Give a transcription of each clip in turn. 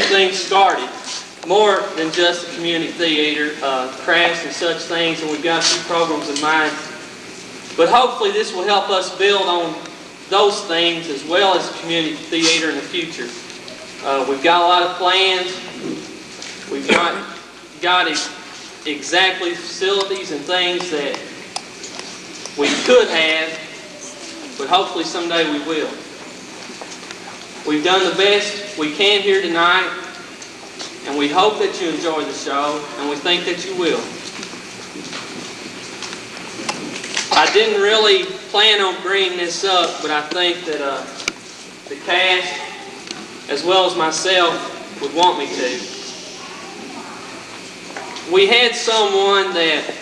Things started, more than just a community theater, crafts and such things, and we've got a few programs in mind. But hopefully this will help us build on those things as well as community theater in the future. We've got a lot of plans. We've got exactly facilities and things that we could have, but hopefully someday we will. We've done the best we can here tonight, and we hope that you enjoy the show, and we think that you will. I didn't really plan on bringing this up, but I think that the cast, as well as myself, would want me to. We had someone that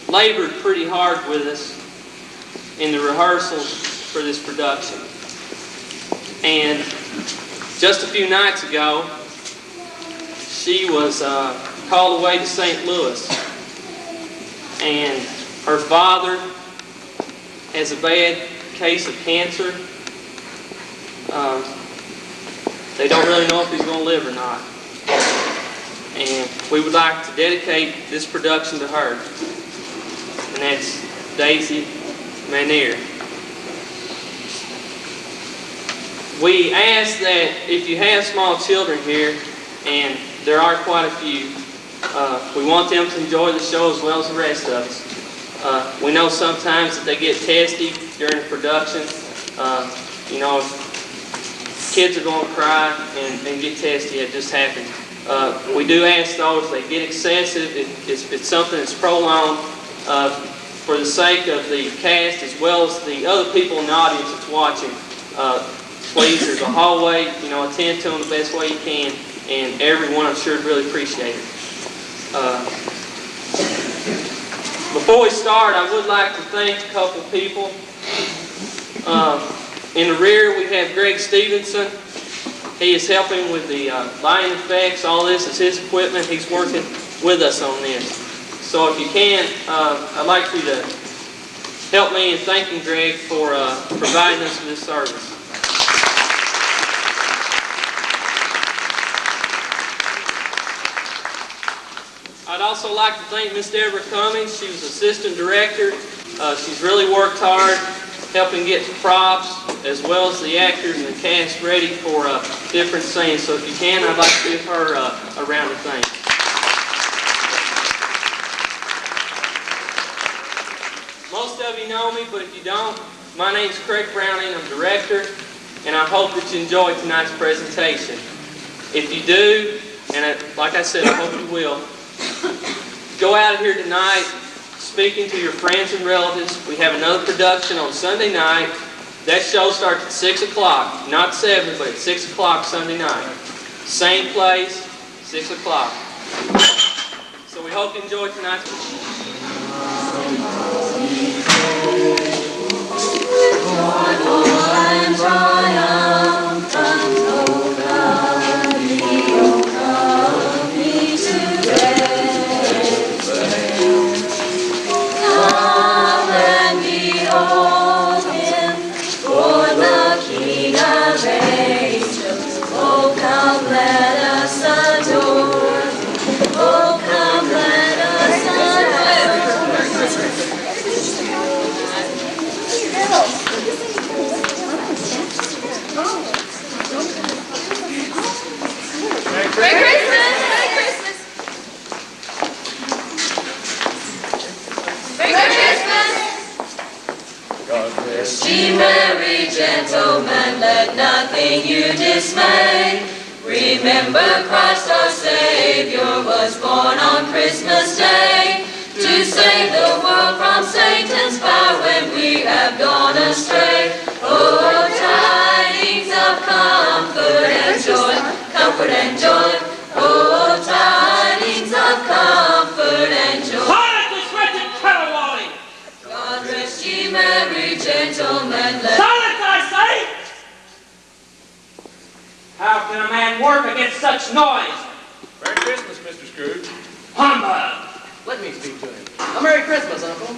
labored pretty hard with us in the rehearsals for this production. And just a few nights ago, she was called away to St. Louis. And her father has a bad case of cancer. They don't really know if he's going to live or not. And we would like to dedicate this production to her. And that's Daisy Manier. We ask that if you have small children here, and there are quite a few, we want them to enjoy the show as well as the rest of us. We know sometimes that they get testy during the production. You know, kids are going to cry and get testy. It just happens. We do ask though, if they get excessive, if it's something that's prolonged, for the sake of the cast as well as the other people in the audience that's watching, please, there's a hallway, you know, attend to them the best way you can, and everyone I'm sure would really appreciate it. Before we start, I would like to thank a couple people. In the rear, we have Greg Stevenson. He is helping with the lighting effects. All this is his equipment. He's working with us on this. So if you can, I'd like for you to help me in thanking Greg for providing us with this service. I'd also like to thank Miss Deborah Cummings. She was assistant director. She's really worked hard helping get the props as well as the actors and the cast ready for different scenes. So if you can, I'd like to give her a round of thanks. Most of you know me, but if you don't, my name's Craig Browning. I'm director, and I hope that you enjoyed tonight's presentation. If you do, and like I said, I hope you will, go out of here tonight speaking to your friends and relatives. We have another production on Sunday night. That show starts at 6 o'clock. Not 7, but at 6 o'clock Sunday night. Same place, 6 o'clock. So we hope you enjoyed tonight's production. Be merry, gentlemen, let nothing you dismay. Remember Christ our Savior was born on Christmas Day to save the world from Satan's power when we have gone astray. Oh, tidings of comfort and joy, comfort and joy. Oh, tidings of comfort and joy. Silence this wretched caterwauling! God rest ye merry gentlemen. Silence, I say! How can a man work against such noise? Merry Christmas, Mr. Scrooge. Humbug! Let me speak to him. A Merry Christmas, Uncle.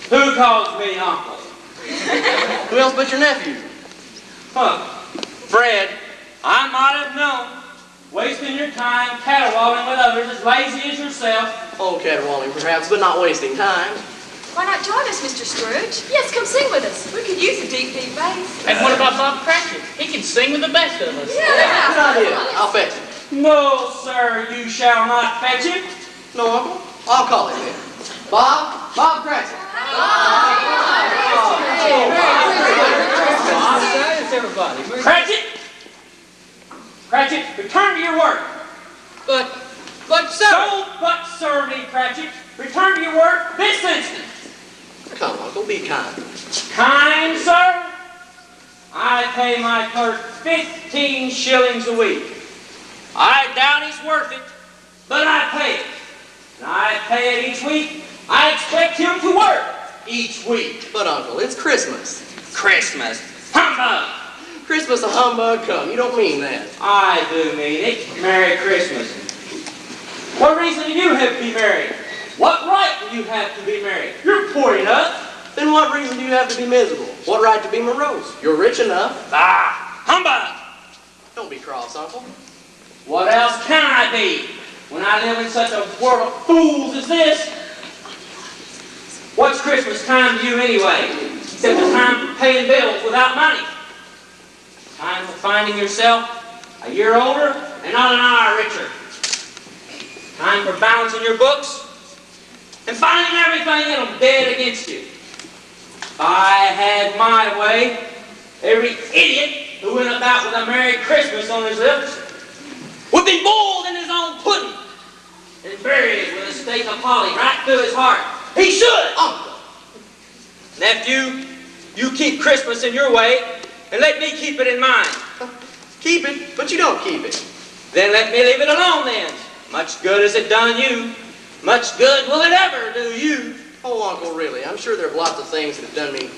Who calls me uncle? Who else but your nephew? Huh. Fred, I might have known. Wasting your time caterwauling with others as lazy as yourself. Oh, caterwauling perhaps, but not wasting time. Why not join us, Mr. Scrooge? Yes, come sing with us. We could use a deep, deep bass. And what about Bob Cratchit? He can sing with the best of us. Yeah. Good idea. I'll fetch him. No, sir, you shall not fetch him. No, Uncle? I'll call him then. Bob Cratchit. Everybody. Cratchit, return to your work. But sir. Don't but sir me, Cratchit. Return to your work this instant. Come, Uncle, be kind. Kind, sir? I pay my clerk 15 shillings a week. I doubt he's worth it, but I pay it. And I pay it each week. I expect him to work each week. But, Uncle, it's Christmas. Christmas. Humbug! Christmas a humbug come. You don't mean that. I do mean it. Merry Christmas. What reason do you have to be married? What right do you have to be married? You're poor enough. Then what reason do you have to be miserable? What right to be morose? You're rich enough. Ah, humbug! Don't be cross, Uncle. What else can I be when I live in such a world of fools as this? What's Christmas time to you anyway? Except a time for paying bills without money. Time for finding yourself a year older and not an hour richer. Time for balancing your books and finding everything in them dead against you. If I had my way, every idiot who went about with a Merry Christmas on his lips would be boiled in his own pudding and buried with a stake of holly right through his heart. He should! Uncle! Nephew, you keep Christmas in your way and let me keep it in mine. Keep it, but you don't keep it. Then let me leave it alone then. Much good has it done you. Much good will it ever do you. Oh, Uncle, really, I'm sure there are lots of things that have done me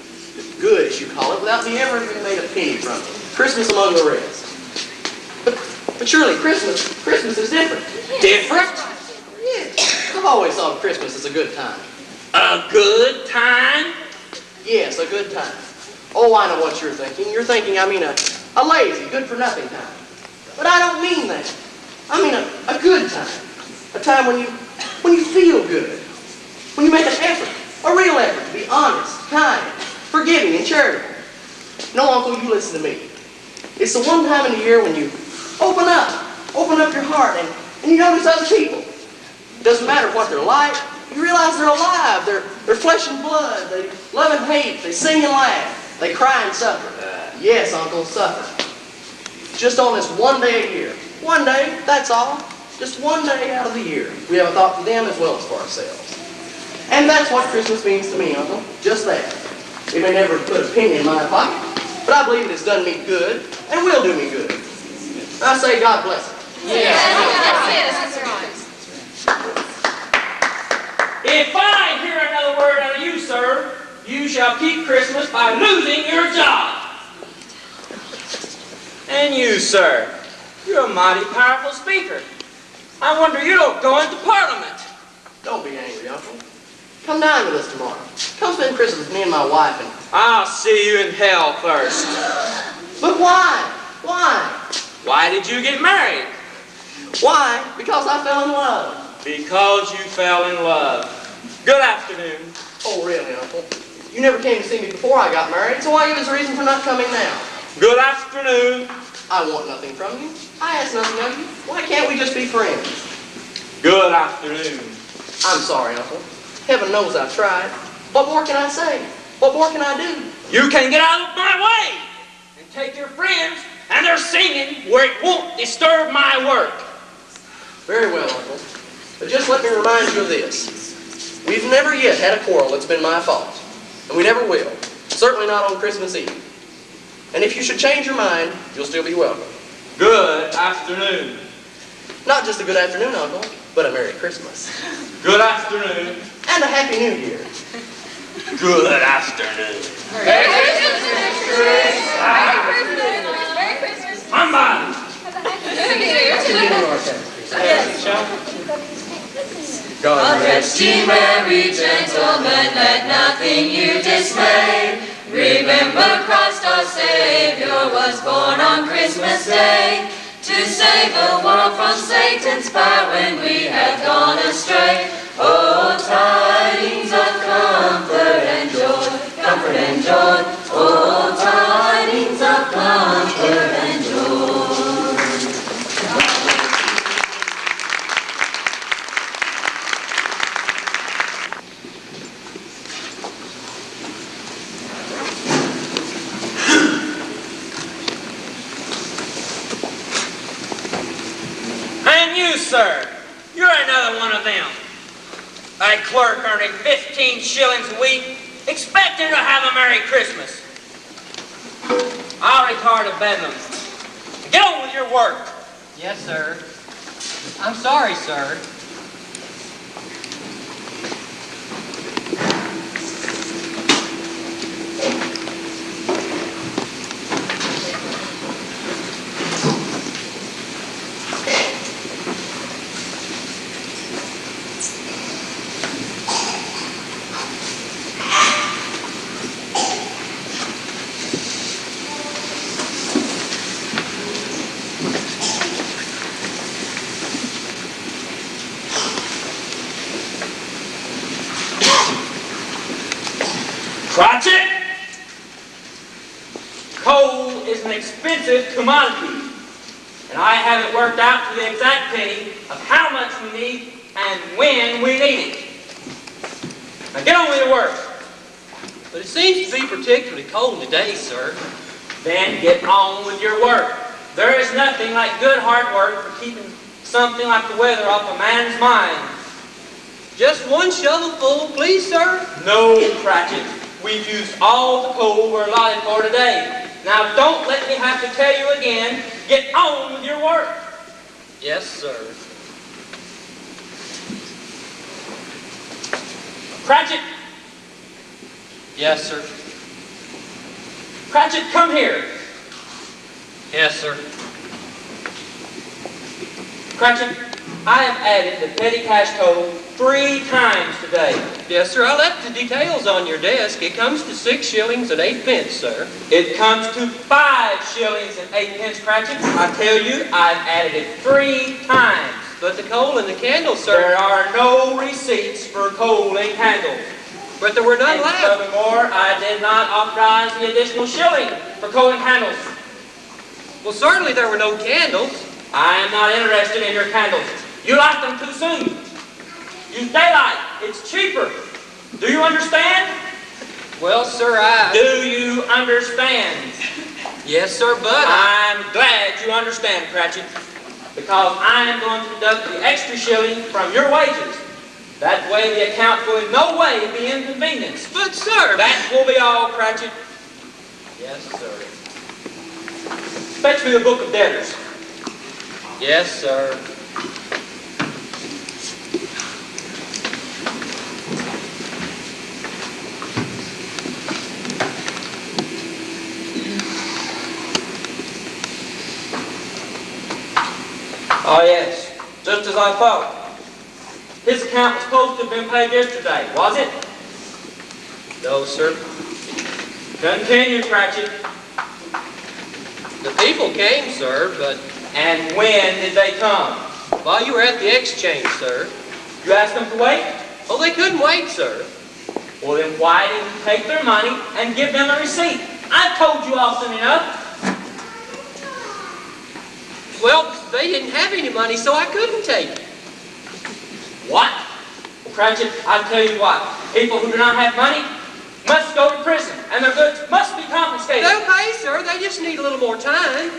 good, as you call it, without me ever having made a penny from it. Christmas among the rest. But surely Christmas is different. Different? Yeah. I've always thought Christmas is a good time. A good time? Yes, a good time. Oh, I know what you're thinking. You're thinking I mean a lazy, good-for-nothing time. But I don't mean that. I mean a good time. A time when you feel good. When you make an effort, a real effort to be honest, kind, forgiving, and charitable. No, Uncle, you listen to me. It's the one time in the year when you open up your heart, and you notice other people. It doesn't matter what they're like. You realize they're alive. They're flesh and blood. They love and hate. They sing and laugh. They cry and suffer. Yes, Uncle, suffer. Just on this one day a year. One day, that's all. Just one day out of the year. We have a thought for them as well as for ourselves. And that's what Christmas means to me, Uncle. Just that. It may never put a penny in my pocket, but I believe it has done me good and will do me good. I say God bless it. Yes, that's right. If I hear another word out of you, sir, you shall keep Christmas by losing your job. And you, sir, you're a mighty powerful speaker. I wonder you don't go into Parliament. Don't be angry, Uncle. Come dine with us tomorrow. Come spend Christmas with me and my wife and... I'll see you in hell first. But why? Why? Why did you get married? Why? Because I fell in love. Because you fell in love. Good afternoon. Oh, really, Uncle? You never came to see me before I got married, so why give us a reason for not coming now? Good afternoon. I want nothing from you. I ask nothing of you. Why can't we just be friends? Good afternoon. I'm sorry, Uncle. Heaven knows I've tried. What more can I say? What more can I do? You can get out of my way and take your friends and they're singing where it won't disturb my work. Very well, Uncle. But just let me remind you of this. We've never yet had a quarrel that's been my fault. And we never will. Certainly not on Christmas Eve. And if you should change your mind, you'll still be welcome. Good afternoon. Not just a good afternoon, Uncle, but a Merry Christmas. Good afternoon. And a Happy New Year. Good afternoon. Merry Christmas, Mr. Scrooge. Merry Christmas. Humbug! God rest ye merry gentlemen, let nothing you dismay. Remember Christ our Savior was born on Christmas Day, to save the world from Satan's power when we have gone astray. Oh, tidings of comfort and joy, comfort and joy. Oh, tidings of comfort and joy. And you, sir, you're another one of them. A clerk earning 15 shillings a week, expecting to have a Merry Christmas. I'll retire to Bedlam. Get on with your work. Yes, sir. I'm sorry, sir. Cratchit! Coal is an expensive commodity, and I have it worked out to the exact penny of how much we need and when we need it. Now get on with your work. But it seems to be particularly cold today, sir. Then get on with your work. There is nothing like good hard work for keeping something like the weather off a man's mind. Just one shovelful, please, sir. No, Cratchit. We've used all the coal we're allotted for today. Now don't let me have to tell you again, get on with your work. Yes, sir. Cratchit! Yes, sir. Cratchit, come here. Yes, sir. Cratchit, I have added the petty cash total 3 times today. Yes, sir. I left the details on your desk. It comes to 6 shillings and 8 pence, sir. It comes to 5 shillings and 8 pence, Cratchit. I tell you, I've added it 3 times. But the coal and the candles, sir. There are no receipts for coal and candles. But there were none And left. furthermore, I did not authorize the additional shilling for coal and candles. Well, certainly there were no candles. I am not interested in your candles. You light them too soon. Use daylight. It's cheaper. Do you understand? Well, sir, Do you understand? Yes, sir, but I'm glad you understand, Cratchit, because I am going to deduct the extra shilling from your wages. That way the account will in no way be inconvenienced. But, sir... That will be all, Cratchit. Yes, sir. Fetch me the book of debtors. Yes, sir. Oh, yes. Just as I thought. His account was supposed to have been paid yesterday, was it? No, sir. Continue, Cratchit. The people came, sir, but And when did they come? while you were at the exchange, sir. You asked them to wait? Oh, they couldn't wait, sir. Well, then why didn't you take their money and give them a receipt? I've told you often enough. Well, they didn't have any money, so I couldn't take it. What? Well, Cratchit, I tell you what. People who do not have money must go to prison, and their goods must be confiscated. They'll pay, sir. They just need a little more time.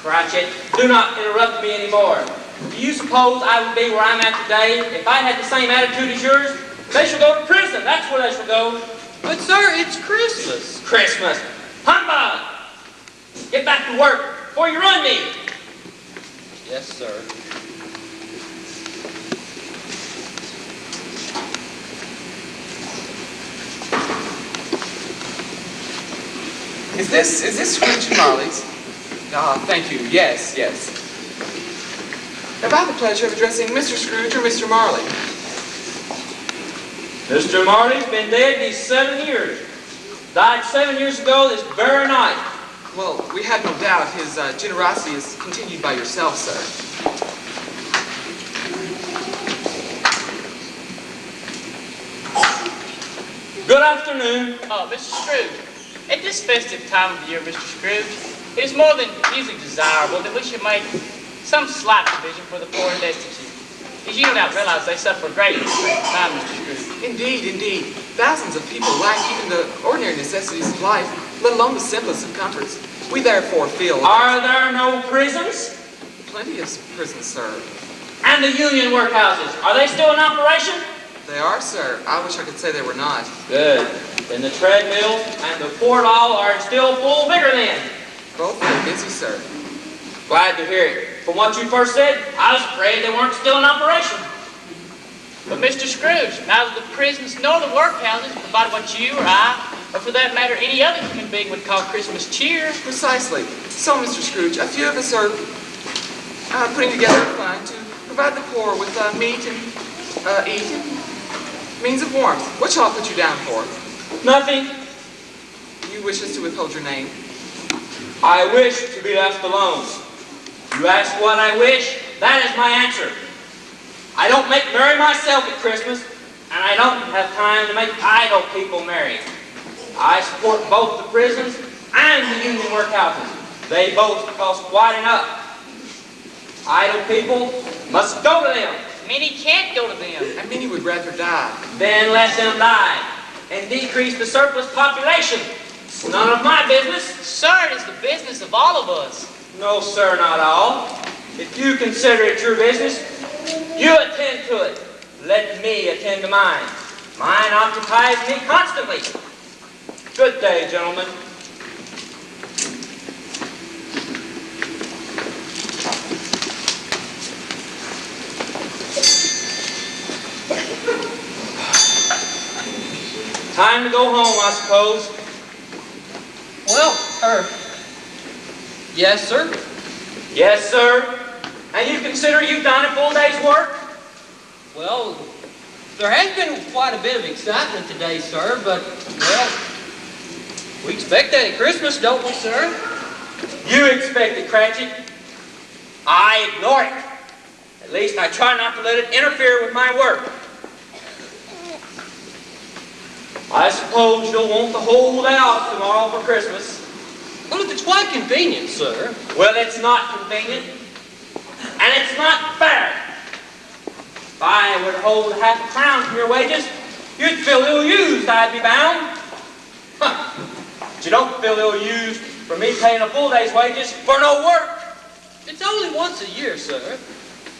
Cratchit, do not interrupt me anymore. Do you suppose I would be where I'm at today if I had the same attitude as yours? They shall go to prison. That's where they shall go. But, sir, it's Christmas. Christmas. Humbug! Get back to work before you run me. Yes, sir. Is this Scrooge and Marley's? Ah, thank you. Yes, yes. Have I the pleasure of addressing Mr. Scrooge or Mr. Marley? Mr. Marley's been dead these 7 years. Died 7 years ago this very night. Well, we have no doubt his generosity is continued by yourself, sir. Good afternoon. Oh, Mr. Scrooge, at this festive time of the year, Mr. Scrooge, it is more than usually desirable that we should make some slight provision for the poor and destitute. As you no doubt realize, they suffer greatly at this time, Mr. Scrooge. Indeed, indeed. Thousands of people lack even the ordinary necessities of life, let alone the simplest of comforts. We therefore feel... Are there no prisons? Plenty of prisons, sir. And the union workhouses, are they still in operation? They are, sir. I wish I could say they were not. Good. Then the treadmill and the poor law are in still full vigor then. Both are busy, sir. Glad to hear it. From what you first said, I was afraid they weren't still in operation. But Mr. Scrooge, neither the prisons nor the workhouses provide what you or I, or for that matter any other human being would call Christmas cheer. Precisely. So, Mr. Scrooge, a few of us are putting together a fund to provide the poor with meat and eat and means of warmth. What shall I put you down for? Nothing. You wish us to withhold your name? I wish to be left alone. You ask what I wish, that is my answer. I don't make merry myself at Christmas, and I don't have time to make idle people merry. I support both the prisons and the union workhouses. They both cost quite enough. Idle people must go to them. Many can't go to them. And many would rather die. Then let them die and decrease the surplus population. It's none of my business. Sir, it is the business of all of us. No, sir, not all. If you consider it your business, you attend to it. Let me attend to mine. Mine occupies me constantly. Good day, gentlemen. Time to go home, I suppose. Well, yes, sir. Yes, sir. And you consider you've done a full day's work? Well, there has been quite a bit of excitement today, sir, but, well, we expect that at Christmas, don't we, sir? You expect it, Cratchit. I ignore it. At least I try not to let it interfere with my work. I suppose you'll want the whole day off tomorrow for Christmas. Well, if it's quite convenient, sir. Well, it's not convenient. And it's not fair. If I were to hold half a crown from your wages, you'd feel ill-used, I'd be bound. Huh. But you don't feel ill-used for me paying a full day's wages for no work. It's only once a year, sir.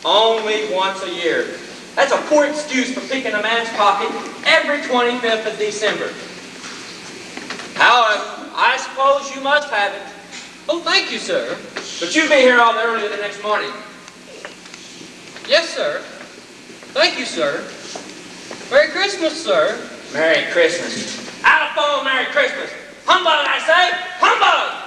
Only once a year. That's a poor excuse for picking a man's pocket every 25th of December. However, I suppose you must have it. Oh, thank you, sir. But you be here all the earlier the next morning. Yes, sir. Thank you, sir. Merry Christmas, sir. Merry Christmas. Out of phone, Merry Christmas. Humbug, I say! Humbug!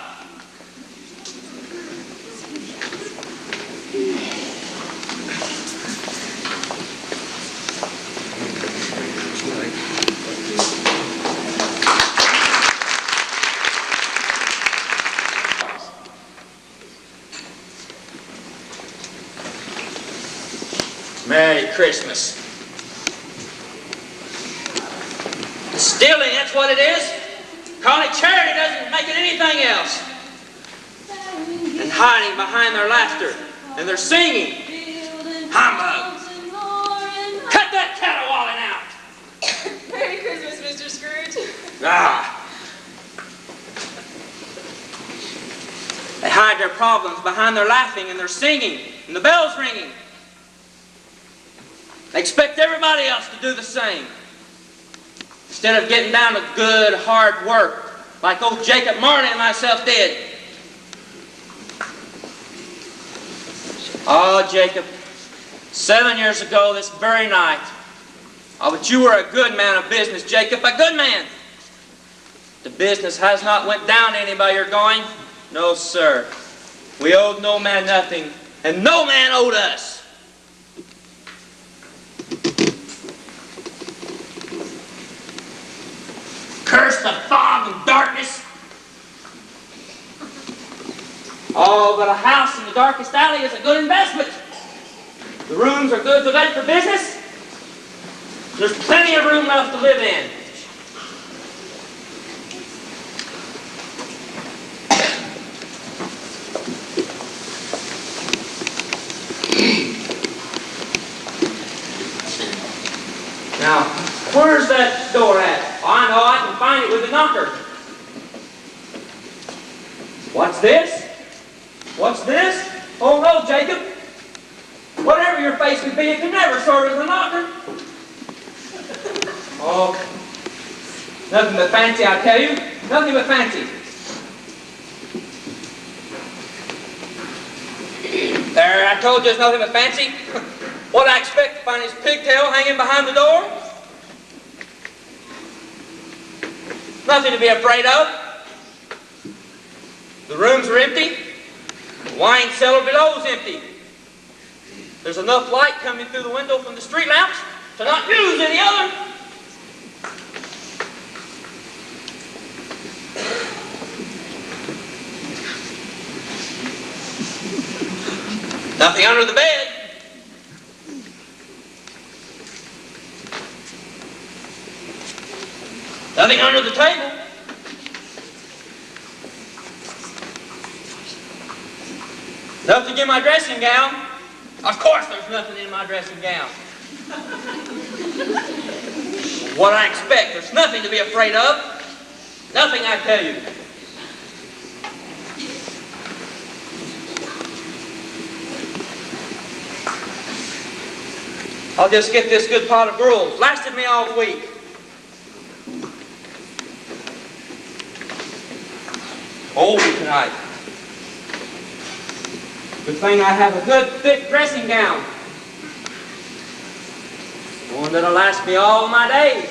Merry Christmas. Stealing, that's what it is. Call it charity doesn't make it anything else. And hiding behind their laughter and their singing. Humbug. Cut that caterwauling out. Merry Christmas, Mr. Scrooge. Ah. hide their problems behind their laughing and their singing and the bells ringing. They expect everybody else to do the same. Instead of getting down to good, hard work, like old Jacob Marley and myself did. Oh, Jacob, 7 years ago this very night. Oh, but you were a good man of business, Jacob, a good man. The business has not went down any by your going. No, sir. We owed no man nothing, and no man owed us. Curse the fog and darkness. Oh, but a house in the darkest alley is a good investment. The rooms are good to let for business. There's plenty of room left to live in. Now, where's that door at? I know I can find it with a knocker. What's this? What's this? Oh no, Jacob. Whatever your face would be, it can never serve as a knocker. Oh, nothing but fancy, I tell you. Nothing but fancy. There, I told you it's nothing but fancy. What I expect to find his pigtail hanging behind the door? Nothing to be afraid of. The rooms are empty. The wine cellar below is empty. There's enough light coming through the window from the street lamps to not use any other. Nothing under the bed. Nothing under the table. Nothing in my dressing gown. Of course there's nothing in my dressing gown. What I expect, there's nothing to be afraid of. Nothing, I tell you. I'll just get this good pot of gruel. Lasted me all the week. Cold tonight. Good thing I have a good thick dressing gown. One that'll last me all my days.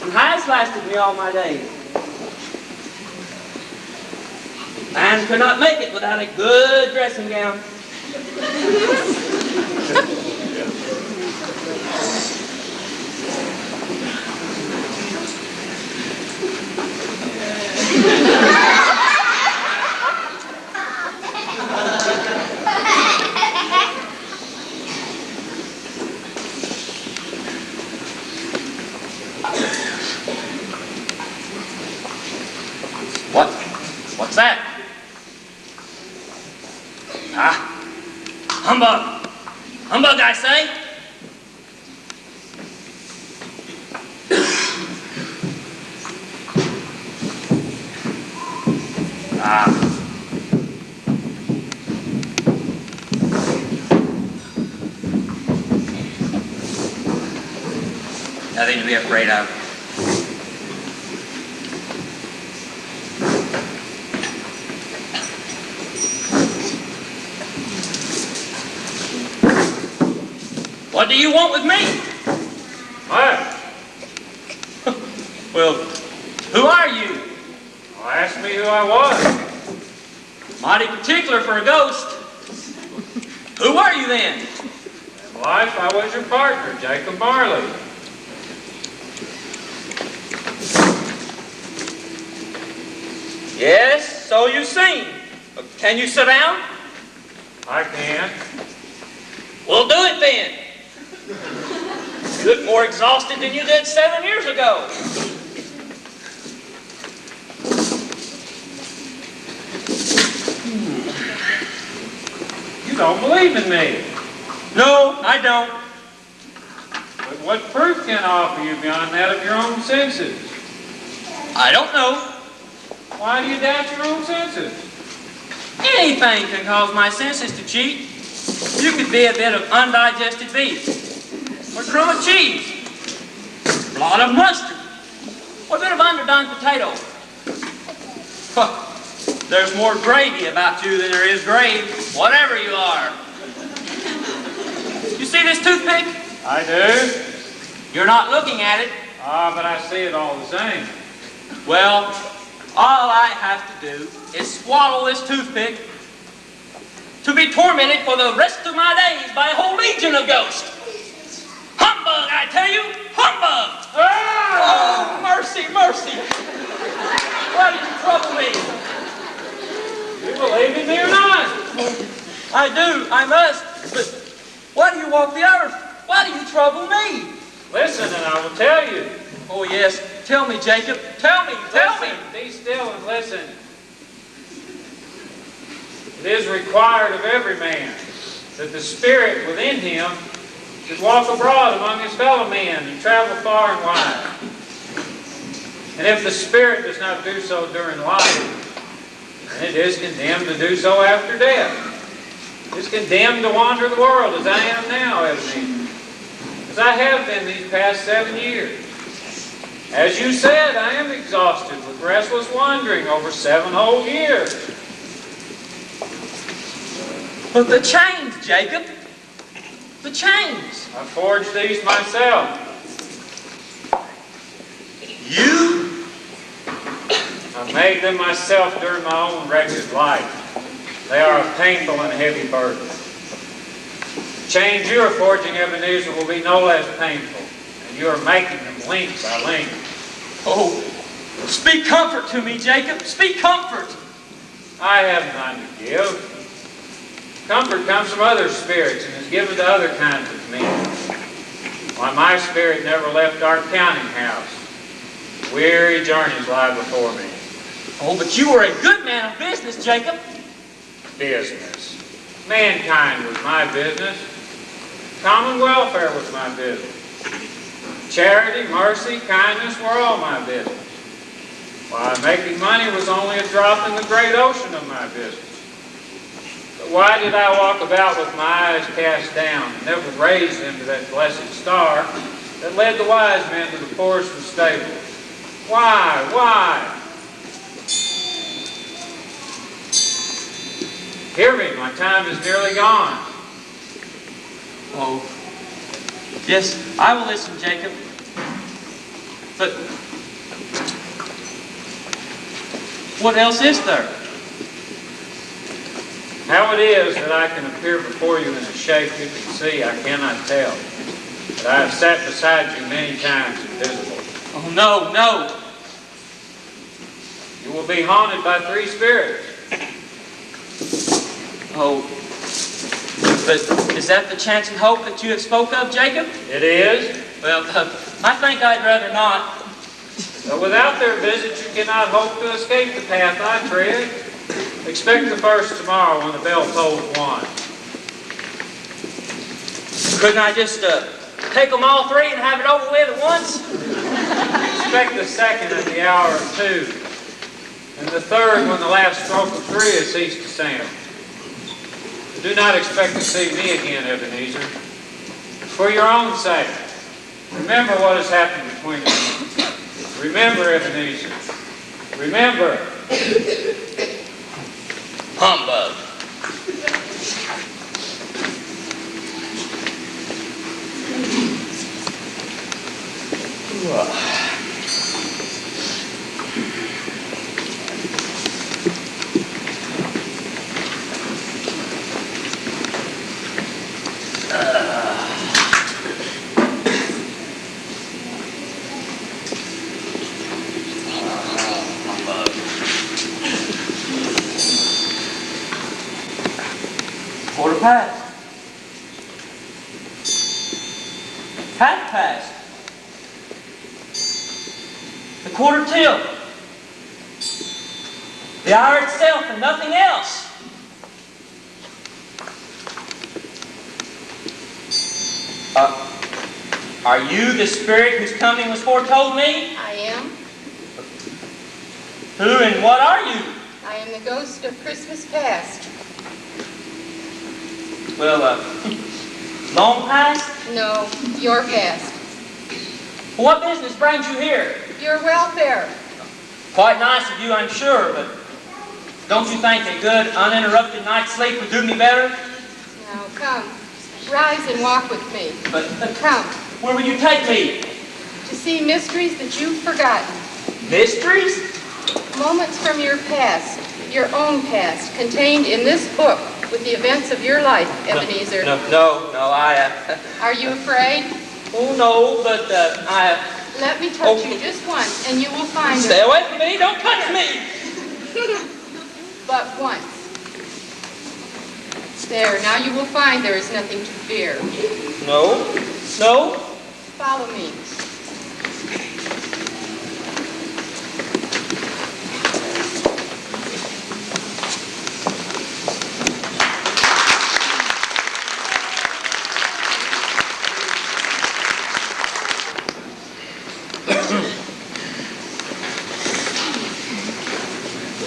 And has lasted me all my days. Man could not make it without a good dressing gown. What's that? Ah, humbug. Humbug, I say. Nothing to be afraid of. What do you want with me? What? Well, who are you? Well, ask me who I was. Mighty particular for a ghost. Who are you then? In life, I was your partner, Jacob Marley. Yes, so you seem. Can you sit down? I can. We'll do it then. You look more exhausted than you did 7 years ago. You don't believe in me. No, I don't. But what proof can I offer you beyond that of your own senses? I don't know. Why do you doubt your own senses? Anything can cause my senses to cheat. You could be a bit of undigested beef, or crumb of cheese, a lot of mustard, or a bit of underdone potato. Huh. There's more gravy about you than there is grave, whatever you are. You see this toothpick? I do. You're not looking at it. Ah, but I see it all the same. Well, all I have to do is swallow this toothpick to be tormented for the rest of my days by a whole legion of ghosts. Humbug, I tell you! Humbug! Oh, mercy, mercy! Why did you trouble me? You believe in me or not? I do, I must. But why do you walk the earth? Why do you trouble me? Listen and I will tell you. Oh, yes. Tell me, Jacob. Tell me, tell me. Be still and listen. It is required of every man that the spirit within him should walk abroad among his fellow men and travel far and wide. And if the spirit does not do so during life, then it is condemned to do so after death. It is condemned to wander the world as I am now, Ebenezer, as I have been these past 7 years. As you said, I am exhausted with restless wandering over 7 whole years. But the chains, Jacob. The chains. I forged these myself. You? I made them myself during my own wretched life. They are a painful and heavy burden. The chains you are forging, Ebenezer, will be no less painful, and you are making them link by link. Oh, speak comfort to me, Jacob. Speak comfort. I have none to give. Comfort comes from other spirits and is given to other kinds of men. Why, my spirit never left our counting house. Weary journeys lie before me. Oh, but you were a good man of business, Jacob. Business. Mankind was my business. Common welfare was my business. Charity, mercy, kindness were all my business. Why, making money was only a drop in the great ocean of my business. But why did I walk about with my eyes cast down and never raise them to that blessed star that led the wise men to the forest and stables? Why? Why? Hear me, my time is nearly gone. Oh, yes, I will listen, Jacob. But what else is there? How it is that I can appear before you in a shape you can see, I cannot tell. But I have sat beside you many times invisible. Oh, no, no. You will be haunted by 3 spirits. Oh, but is that the chance and hope that you have spoke of, Jacob? It is. Well, I think I'd rather not. But without their visit, you cannot hope to escape the path I tread. Expect the first tomorrow when the bell tolls 1. Couldn't I just take them all 3 and have it over with at once? Expect the second at the hour of 2. And the third when the last stroke of 3 has ceased to sound. Do not expect to see me again, Ebenezer. For your own sake, remember what has happened between us. Remember, Ebenezer. Remember. Humbug. Quarter past. Half past. The quarter till. The hour itself and nothing else. Are you the spirit whose coming was foretold me? I am. Who and what are you? I am the ghost of Christmas past. Well, long past? No, your past. What business brings you here? Your welfare. Quite nice of you, I'm sure, but don't you think a good, uninterrupted night's sleep would do me better? Now, come. Rise and walk with me. But Come. where will you take me? To see mysteries that you've forgotten. Mysteries? Moments from your past, your own past, contained in this book with the events of your life, Ebenezer. No, I... Are you afraid? Oh, no, but Let me touch you just once, and you will find Stay away from me, don't touch me! But once. There, now you will find there is nothing to fear. No. Follow me.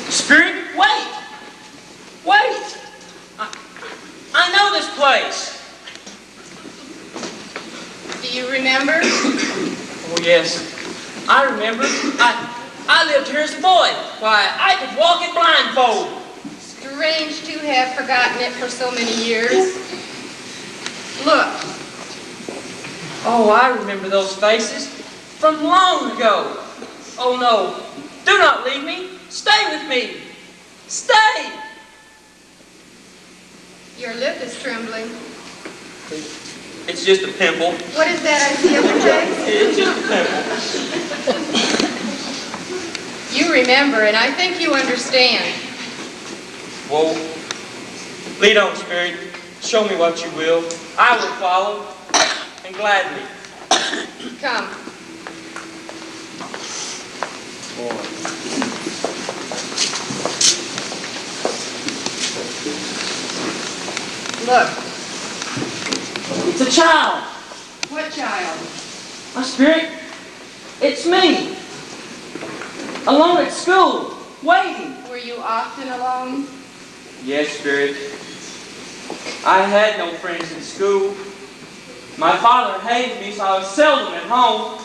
Spirit, wait! I know this place. Do you remember? Oh, yes. I remember. I lived here as a boy. Why, I could walk it blindfold. Strange to have forgotten it for so many years. Look. Oh, I remember those faces from long ago. Oh, no. Do not leave me. Stay with me. Stay. Your lip is trembling. It's just a pimple. What is that I see on your face? It's just a pimple. You remember, and I think you understand. Whoa. Lead on, Spirit. Show me what you will. I will follow, and gladly. Come. Look. It's a child. What child? My Spirit, it's me. Alone at school, waiting. Were you often alone? Yes, Spirit. I had no friends in school. My father hated me, so I was seldom at home.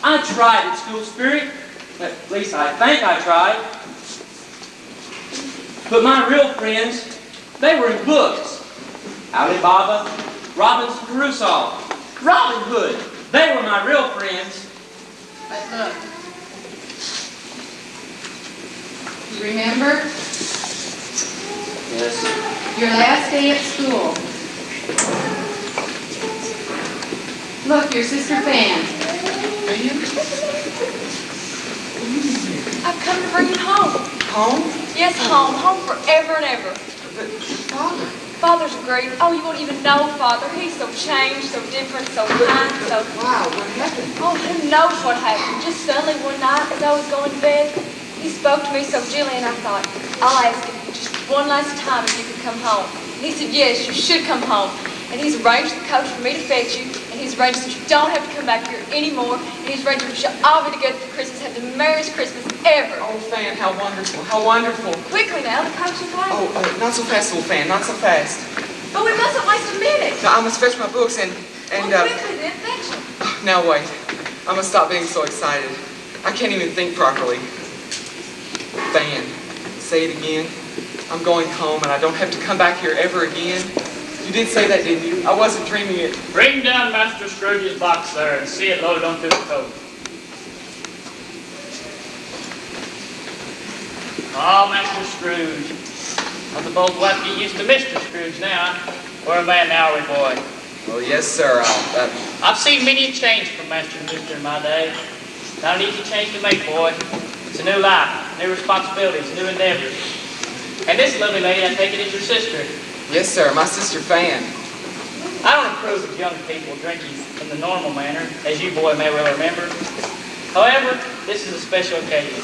I tried at school, Spirit. At least I think I tried. But my real friends, they were in books. Alibaba, Robinson Crusoe, Robin Hood. They were my real friends. But look. Remember? Yes. Your last day at school. Look, your sister Fan. I've come to bring you home. Home? Yes, home. Home forever and ever. But Father. Father's great. Oh, you won't even know Father. He's so changed, so different, so kind, so... Wow, what happened? Oh, who knows what happened? Just suddenly one night as I was going to bed, he spoke to me so gently and I thought, I'll ask him just one last time if you could come home. And he said, yes, you should come home. And he's arranged the coach for me to fetch you, and he's arranged that you don't have to come back here anymore, and he's arranged that we shall all be together for Christmas, have the merriest Christmas ever. Oh, Fan, how wonderful, how wonderful. Quickly now, the coach is waiting. Oh, not so fast, little Fan, not so fast. But we mustn't waste a minute. Now, I must fetch my books and Well, quickly then, fetch them. Now wait, I must stop being so excited. I can't even think properly. Fan, say it again. I'm going home and I don't have to come back here ever again. You did say that, didn't you? I wasn't dreaming it. Bring down Master Scrooge's box there and see it loaded onto the coat. Oh, Master Scrooge. I suppose we'll have to get used to Mr. Scrooge now. We're a man now, are we, boy? Well, yes, sir. I've seen many a change from Master and Mister in my day. Not an easy change to make, boy. It's a new life, new responsibilities, new endeavors. And this lovely lady, I take it, is your sister. Yes, sir. My sister Fan. I don't approve of young people drinking in the normal manner, as you, boy, may well remember. However, this is a special occasion.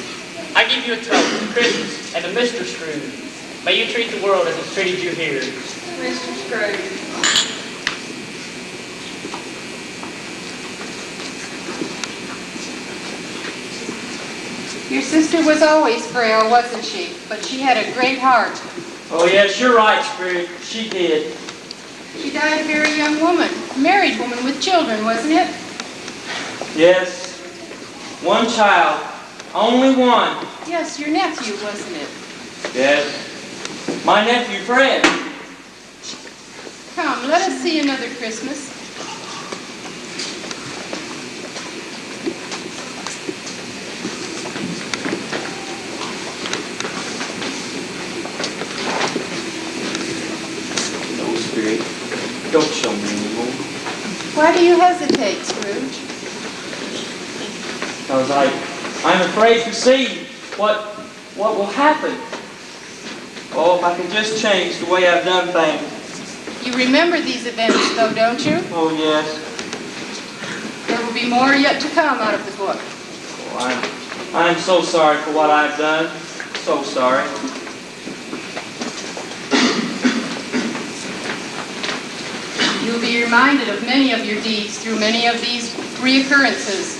I give you a toast to Christmas and to Mr. Scrooge. May you treat the world as it's treated you here. Mr. Scrooge. Your sister was always frail, wasn't she? But she had a great heart. Oh, yes, you're right, Spirit. She did. She died a very young woman, a married woman with children, wasn't it? Yes. One child. Only one. Yes, your nephew, wasn't it? Yes. My nephew, Fred. Come, let us see another Christmas. No, Spirit. Don't show me anymore. Why do you hesitate, Scrooge? Because I'm afraid to see what will happen. Oh, if I could just change the way I've done things. You remember these events, though, don't you? Oh, yes. There will be more yet to come out of the book. Oh, I'm so sorry for what I've done. So sorry. You'll be reminded of many of your deeds through many of these reoccurrences.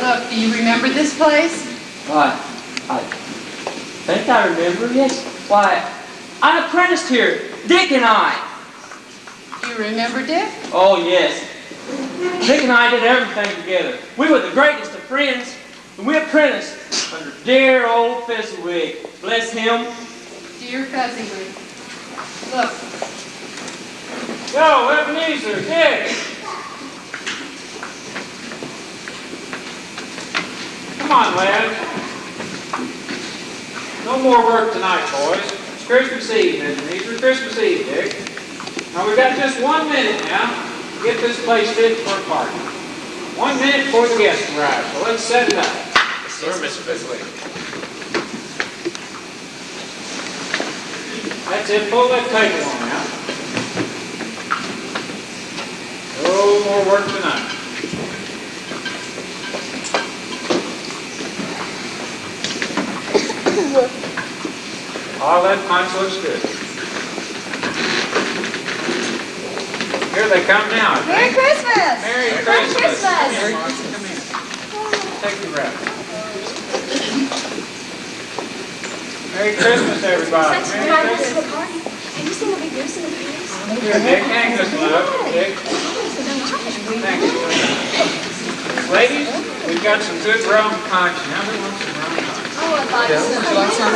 Look, do you remember this place? I think I remember, yes. Why, I apprenticed here, Dick and I. Do you remember Dick? Oh, yes. Dick and I did everything together. We were the greatest of friends, and we apprenticed under dear old Fezziwig. Bless him. Dear Fezziwig. Look. Yo, Ebenezer, Dick! Come on, lad. No more work tonight, boys. It's Christmas Eve, Ebenezer. Christmas Eve, Dick. Now, we've got just 1 minute now to get this place fit for a party. 1 minute before the guests arrive, so let's set it up. Yes, sir, Mr. Fezziwig. That's it. Pull that table on now. No more work tonight. All that punch looks good. Here they come now. Merry Christmas! Merry Merry Christmas! Christmas! Merry Christmas. Come in. Take your breath. Merry Christmas, everybody. Thanks for Merry inviting us to Christmas. the party. Have you seen the big goose in the pants? Here, Dick, hang this one up. Dick. Thank you. Ladies, we've got some good rum punch. Now who wants some rum punch? Oh, I'd like Bill, would you like some?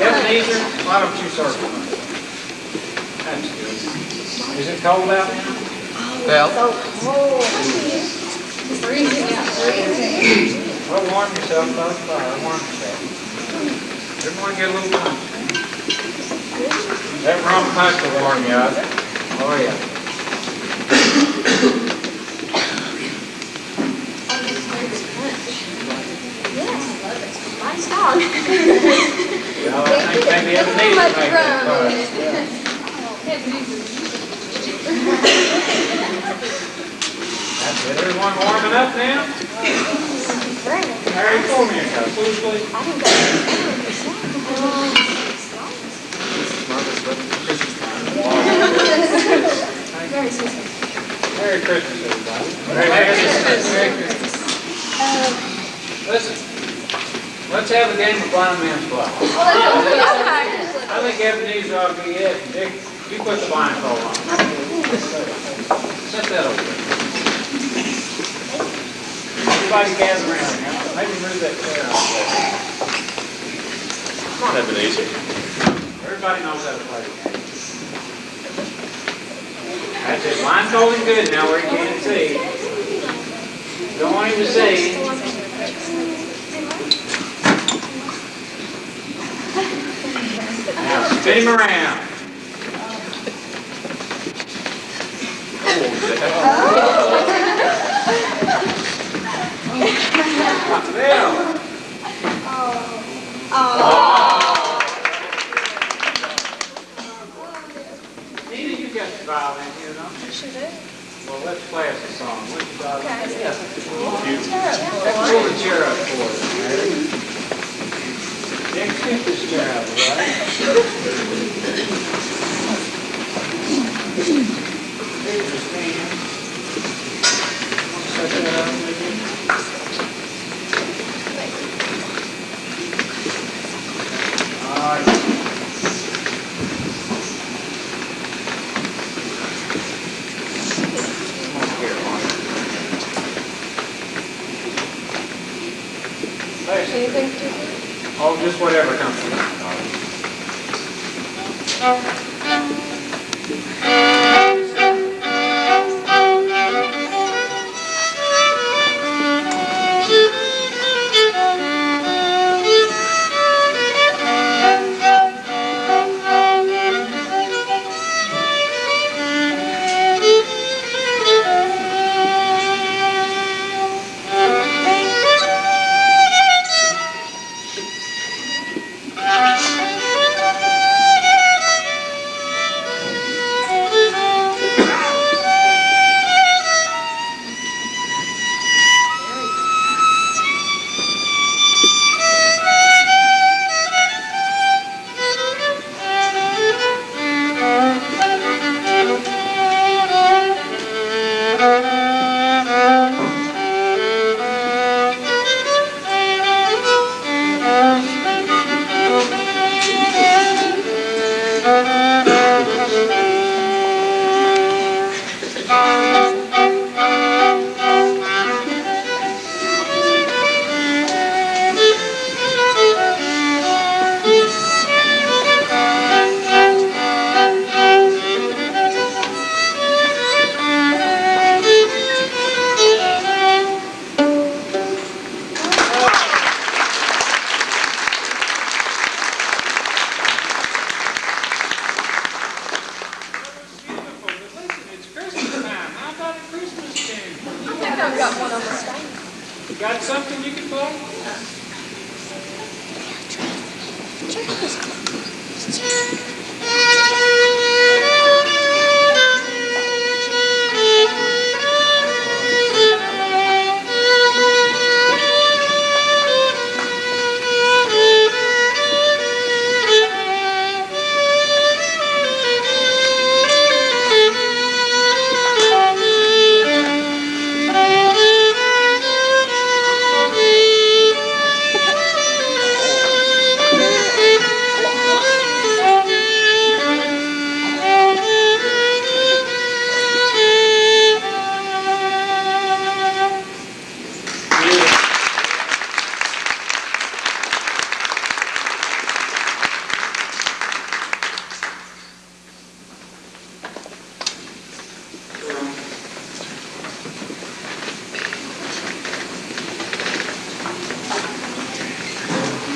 Ebenezer, why don't you serve one? That's good. Is it cold out now? Bell? Freezing out. Well, warm yourself by the fire. Warm yourself. Everyone get a little punch. That rum punch will warm you up. Oh, yeah. Nice dog. I think maybe Ebenezer Much made rum. that punch. That's it. Everyone warming up now? Harry, pour me a cup, please. Merry Christmas, everybody. Merry Christmas. Listen, let's have a game of blind man's bluff. I think Ebenezer ought to be it. Dick, you put the blindfold on. Set that over there. Everybody gather around now. Maybe move that chair out there. Come on, Ebenezer. Everybody knows how to play the game. That's it. Blindfolding good now where you can't see. Don't want him to see. Now spin him around. Bill. Nina, you got the violin here, don't you? Sure do. Well, let's play us a song. What's the violin? Okay. Yeah. chair up for us, Mary. Nick, get this chair out of the way. Here's your stand. Set that up with you. All right. Anything to do? Oh, just whatever comes to mind. Got something you can play?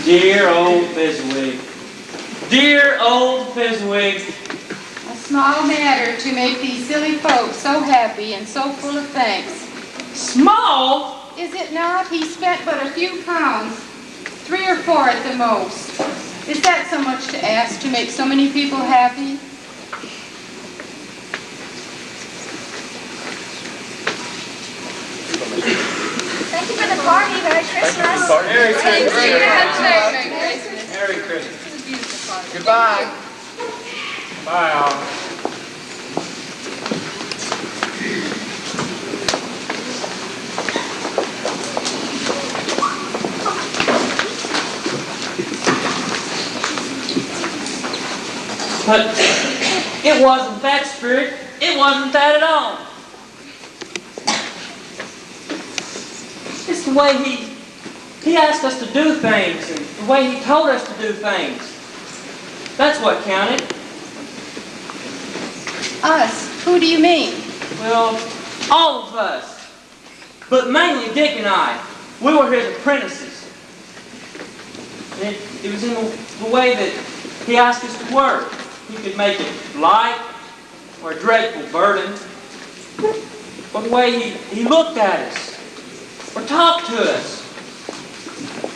Dear old Fezziwig. Dear old Fezziwig. A small matter to make these silly folks so happy and so full of thanks. Small? Is it not? He spent but a few pounds, 3 or 4 at the most. Is that so much to ask to make so many people happy? Thank you for the party. Merry Christmas. Merry Christmas. Merry Christmas. Merry Christmas. It's a beautiful party. Goodbye. Bye, all. But it wasn't that, Spirit. It wasn't that at all. It's the way he asked us to do things, and the way he told us to do things. That's what counted. Us? Who do you mean? Well, all of us. But mainly Dick and I. We were his apprentices. And it was in the way that he asked us to work. He could make it light or a dreadful burden. Or the way he looked at us. Or talked to us.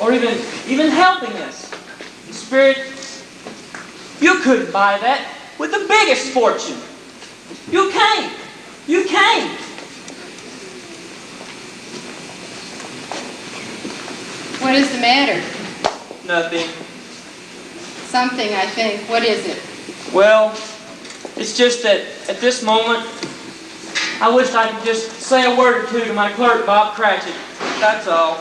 Or even helping us. Spirit, you couldn't buy that with the biggest fortune. You can't. You can't. What is the matter? Nothing. Something, I think. What is it? Well, it's just that at this moment, I wish I could just say a word or two to my clerk, Bob Cratchit. That's all.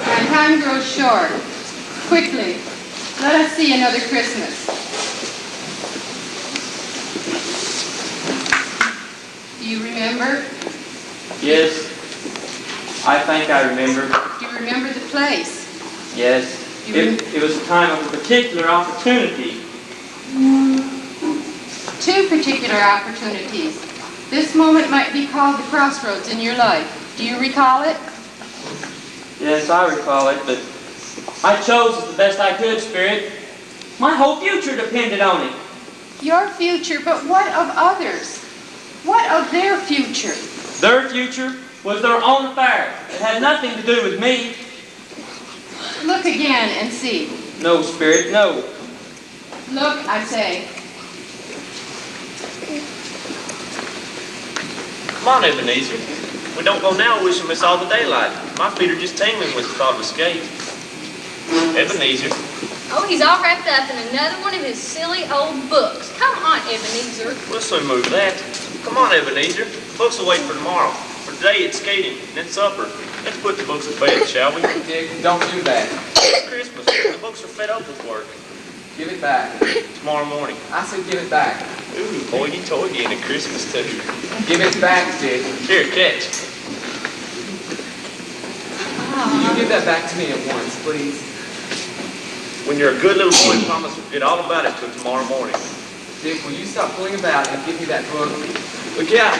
My time grows short. Quickly, let us see another Christmas. Do you remember? Yes, I think I remember. Do you remember the place? Yes, it was a time of a particular opportunity. Two particular opportunities. This moment might be called the crossroads in your life. Do you recall it? Yes, I recall it, but I chose as the best I could, Spirit. My whole future depended on it. Your future, but what of others? What of their future? Their future was their own affair. It had nothing to do with me. Look again and see. No, Spirit, no. Look, I say. Come on, Ebenezer. We don't go now, we shall miss all the daylight. My feet are just tingling with the thought of escape. Ebenezer. Oh, he's all wrapped up in another one of his silly old books. Come on, Ebenezer. We'll soon move that. Come on, Ebenezer. Books will wait for tomorrow. For today it's skating, and then supper. Let's put the books to bed, shall we? Dick, don't do that. It's Christmas. The books are fed up with work. Give it back. Tomorrow morning. I said give it back. Ooh, hoity-toity, and a Christmas too. Give it back, Dick. Here, catch. Will you give that back to me at once, please? When you're a good little boy, promise to forget all about it till tomorrow morning. Dick, will you stop pulling about and give me that book? Look out.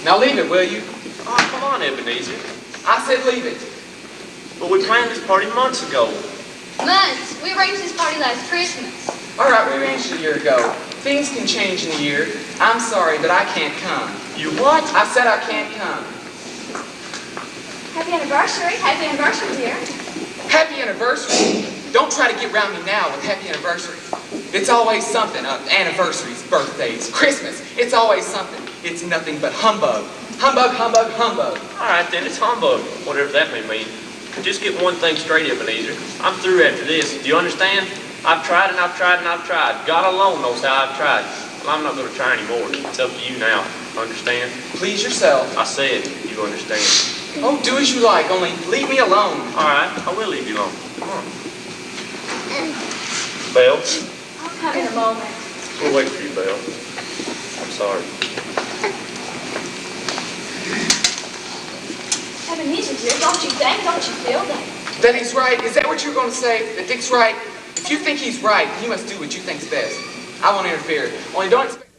Now leave it, will you? Oh, come on, Ebenezer. I said leave it. But we planned this party months ago. Months. We arranged this party last Christmas. All right, we arranged it a year ago. Things can change in a year. I'm sorry, but I can't come. You what? I said I can't come. Happy anniversary. Happy anniversary, dear. Happy anniversary? Don't try to get around me now with happy anniversary. It's always something. Anniversaries, birthdays, Christmas. It's always something. It's nothing but humbug. Humbug, humbug, humbug. All right, then, it's humbug, whatever that may mean. Just get one thing straight, Ebenezer. I'm through after this. Do you understand? I've tried and I've tried and I've tried. God alone knows how I've tried. Well, I'm not going to try anymore. It's up to you now. Understand? Please yourself. I said you understand. Oh, do as you like, only leave me alone. All right, I will leave you alone. Come on. Belle? I'll come in a moment. We'll wait for you, Belle. I'm sorry. Ebenezer, dear, don't you think? Don't you feel that? That he's right? Is that what you're going to say? That Dick's right? If you think he's right, he must do what you think's best. I won't interfere. Only don't expect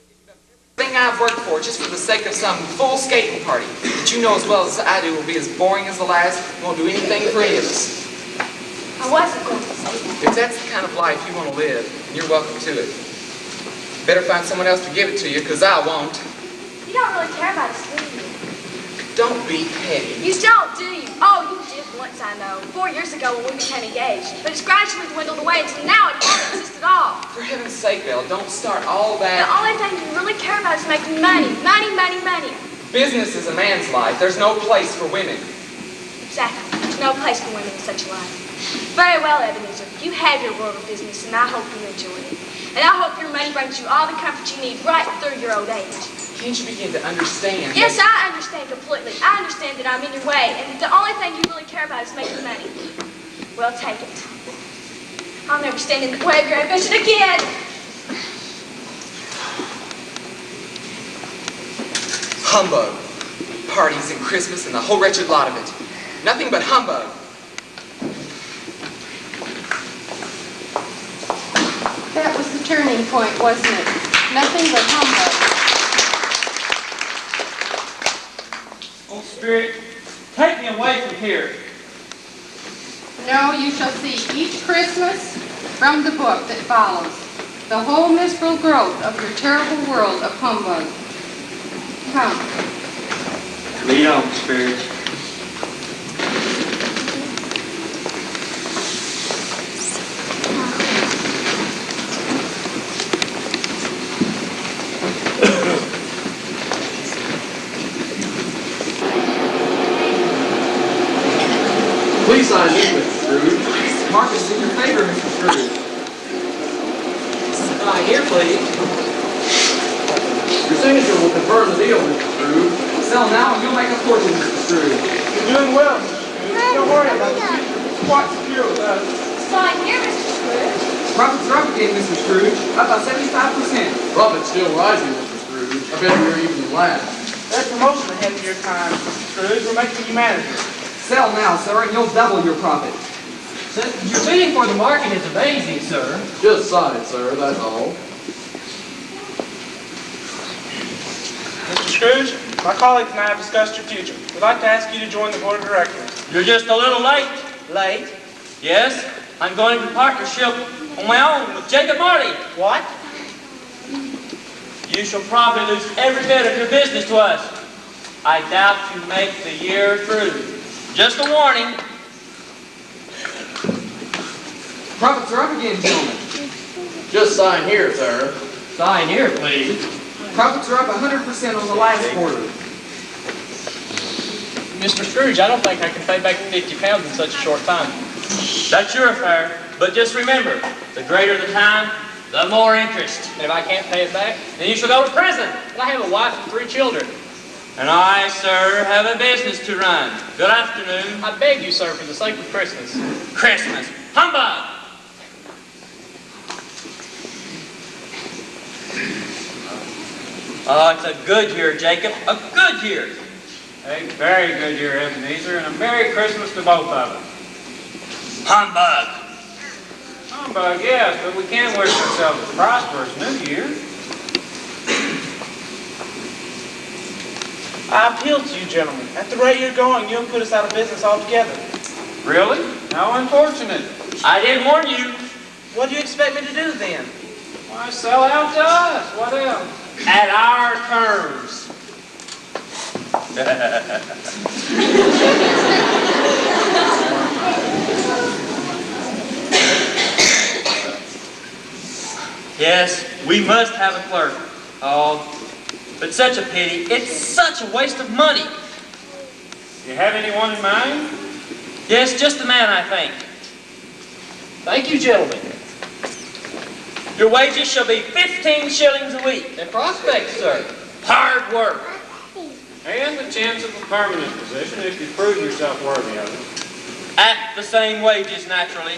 everything I've worked for just for the sake of some full skating party that you know as well as I do will be as boring as the last, won't do anything for any of us. I wasn't going to say that. If that's the kind of life you want to live, you're welcome to it. Better find someone else to give it to you, because I won't. You don't really care about us, do you? Don't be petty. You don't, do you? Oh, you did once, I know. 4 years ago when we became engaged. But it's gradually dwindled away until now it doesn't exist at all. For heaven's sake, Belle, don't start all The that. only thing you really care about is making money. Money, money, money. Business is a man's life. There's no place for women. Exactly. There's no place for women in such a life. Very well, Ebenezer. You have your world of business, and I hope you enjoy it. And I hope your money brings you all the comfort you need right through your old age. Can't you begin to understand? Yes, I understand completely. I understand that I'm in your way, and the only thing you really care about is making money. Well, take it. I'll never stand in the way of your ambition again. Humbug. Parties and Christmas and the whole wretched lot of it. Nothing but humbug. That was the turning point, wasn't it? Nothing but humbug. Oh, Spirit, take me away from here. No, you shall see each Christmas from the book that follows. The whole miserable growth of your terrible world of humbug. Come. Lead on, Spirit. Please sign this, Mr. Scrooge. Marcus, in your favor, Mr. Scrooge. Sign here, please. Your signature will confirm the deal, Mr. Scrooge. Sell now and you'll make a fortune, Mr. Scrooge. You're doing well, Mr. Scrooge. Don't worry about it. It's quite secure with us. Sign here, Mr. Scrooge. Profits are up again, Mr. Scrooge. Up by 75%. Profit's still rising, Mr. Scrooge. I bet you're even than last. That promotion ahead of your time, Mr. Scrooge. We're making you manager. Sell now, sir, and you'll double your profit. Your bidding for the market is amazing, sir. Just sign it, sir, that's all. Mr. Scrooge, my colleagues and I have discussed your future. We'd like to ask you to join the board of directors. You're just a little late. Late? Yes, I'm going to partnership on my own with Jacob Marley. What? You shall probably lose every bit of your business to us. I doubt you make the year through. Just a warning. Profits are up again, gentlemen. Just sign here, sir. Sign here, please. Profits are up 100% on the last quarter. Mr. Scrooge, I don't think I can pay back 50 pounds in such a short time. That's your affair. But just remember, the greater the time, the more interest. And if I can't pay it back, Then you shall go to prison. but I have a wife and 3 children. And I, sir, have a business to run. Good afternoon. I beg you, sir, for the sake of Christmas. Christmas. Humbug! Oh, it's a good year, Jacob. A good year. A very good year, Ebenezer, and a Merry Christmas to both of us. Humbug. Humbug, yes, but we can wish ourselves a prosperous New Year. I appeal to you, gentlemen. At the rate you're going, you'll put us out of business altogether. Really? How unfortunate. I did warn you. What do you expect me to do then? Why, sell out to us. What else? At our terms. Yes, we must have a clerk. Oh, but such a pity. It's such a waste of money. You have anyone in mind? Yes, just the man, I think. Thank you, gentlemen. Your wages shall be 15 shillings a week. And prospects, sir. Hard work. And the chance of a permanent position if you prove yourself worthy of it. At the same wages, naturally.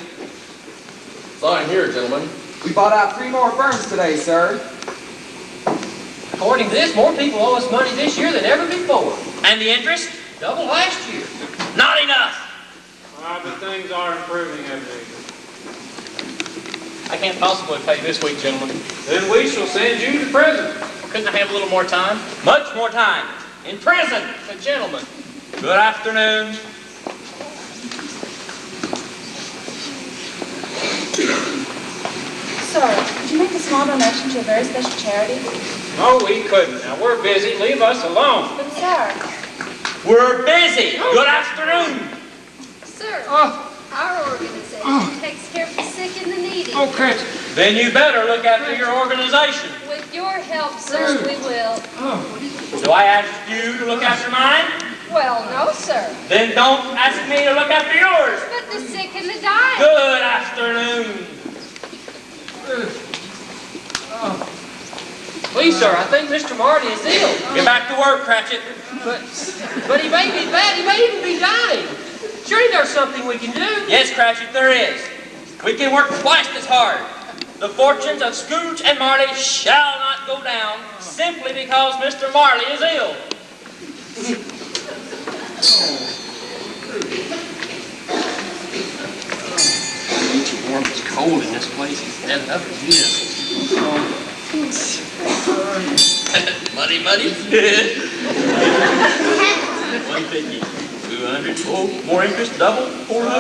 Sign here, gentlemen. We bought out 3 more firms today, sir. According to this, more people owe us money this year than ever before. And the interest? Double last year. Not enough. But things are improving, Ebenezer. I can't possibly pay this week, gentlemen. Then we shall send you to prison. Couldn't I have a little more time? Much more time. In prison. But gentlemen, Good afternoon. Sir, could you make a small donation to a very special charity? No, we couldn't. Now, we're busy. Leave us alone. But sir, We're busy. Good afternoon. Sir, Oh. our organization takes care of the sick and the needy. Oh, Chris. Then you better look after your organization. With your help, sir, we will. Do I ask you to look after mine? Well, no, sir. Then don't ask me to look after yours. But the sick and the dying. Good afternoon. please, sir, I think Mr. Marty is ill. Get back to work, Cratchit. But he may be bad. He may even be dying. Surely there's something we can do. Yes, Cratchit, there is. We can work twice as hard. The fortunes of Scrooge and Marley shall not go down simply because Mr. Marley is ill. It's cold in this place. It's dead up again. Muddy. 150. 200. Oh, more interest, double. 400.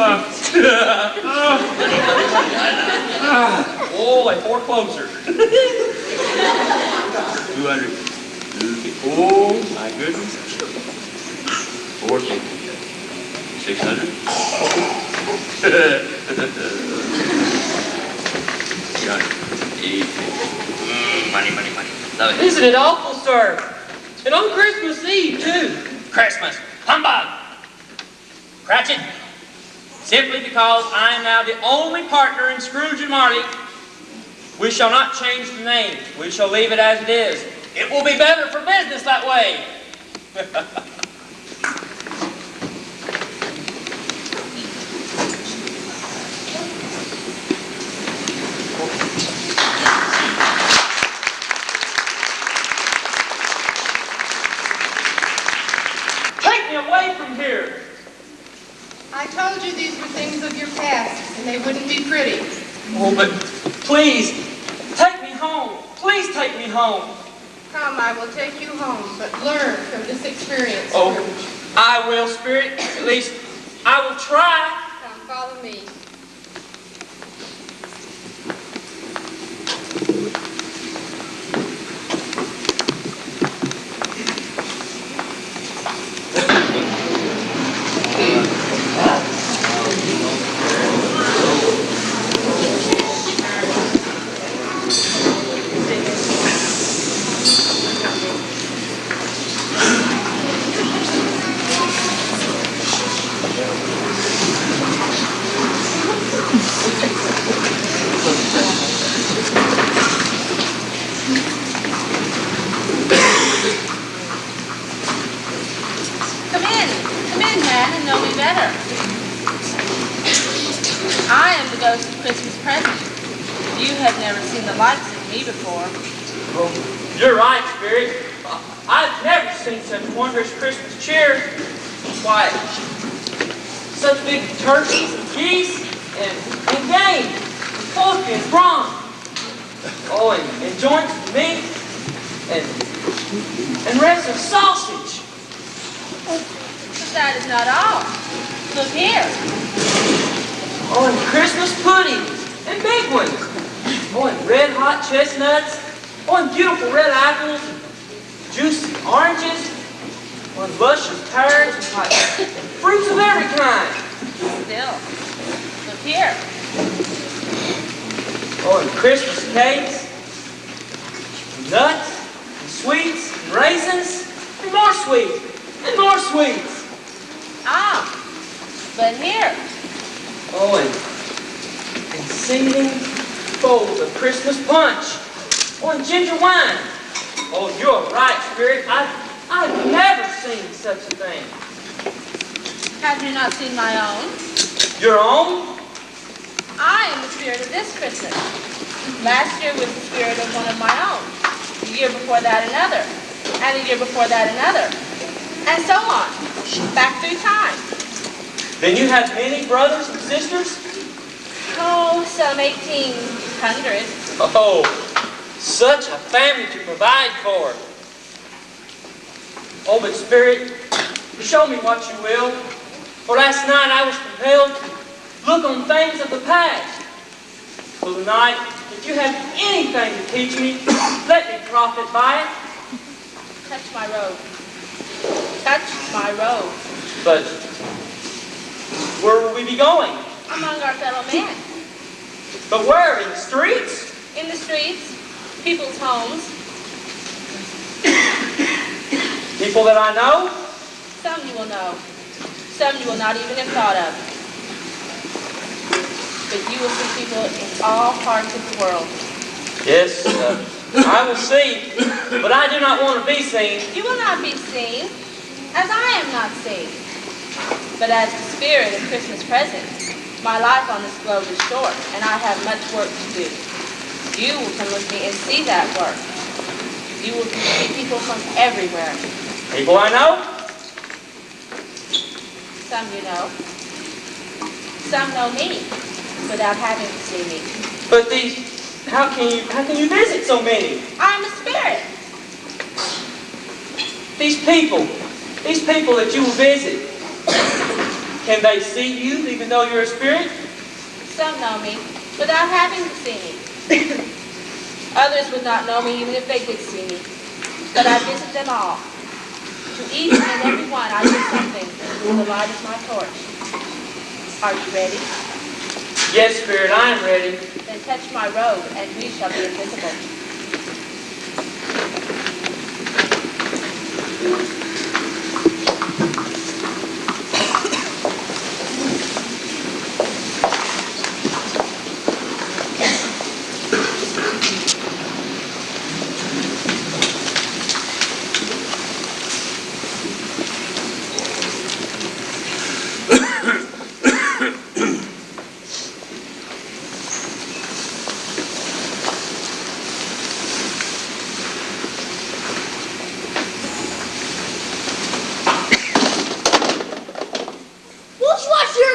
Oh, a foreclosure. 200. Oh, my goodness. 450. 600. 300. 850. Money. Love it. Isn't it awful, sir? And on Christmas Eve, too. Christmas. Humbug. Cratchit, Simply because I am now the only partner in Scrooge and Marley, we shall not change the name. We shall leave it as it is. It will be better for business that way. Take me away from here. I told you these were things of your past, and they wouldn't be pretty. Oh, but please, take me home. Please take me home. Come, I will take you home, but learn from this experience. Oh, I will, Spirit. At least, I will try. Come, follow me. I am the ghost of Christmas present. You have never seen the likes of me before. Oh, you're right, Spirit. I've never seen such wondrous Christmas cheer. Why, such big turkeys and geese and game, and pork and brawn. Oh, and joints of meat and rest of sausage. But that is not all. Look here. Oh, and Christmas pudding, and big ones. Oh, and red hot chestnuts. Oh, and beautiful red apples, juicy oranges. Oh, and luscious pears, and fruits of every kind. Still, look here. Oh, and Christmas cakes, and nuts, and sweets, and raisins, and more sweets, and more sweets. Ah, but here. Oh, and seething bowls of Christmas punch. Oh, and ginger wine. Oh, you're right, Spirit. I've never seen such a thing. Have you not seen my own? Your own? I am the spirit of this Christmas. Last year was the spirit of one of my own. The year before that another. And the year before that another. And so on. Back through time. Then you have many brothers and sisters? Oh, some 1,800. Oh, such a family to provide for. Oh, but Spirit, show me what you will. For last night I was compelled to look on things of the past. So tonight, if you have anything to teach me, let me profit by it. Touch my robe. Touch my robe. But where will we be going? Among our fellow men. But where? In the streets? In the streets. People's homes. People that I know? Some you will know. Some you will not even have thought of. But you will see people in all parts of the world. Yes, I will see, but I do not want to be seen. You will not be seen, as I am not seen. But as the spirit of Christmas present, my life on this globe is short, and I have much work to do. You will come with me and see that work. You will see people from everywhere. People I know? Some you know. Some know me, without having to see me. But how can you visit so many? I'm a spirit. These people that you will visit, can they see you even though you're a spirit? Some know me, without having to see me. Others would not know me even if they did see me. But I visit them all. To each and every one I give something with the light of my torch. Are you ready? Yes, Spirit, I am ready. Then touch my robe, and we shall be invisible.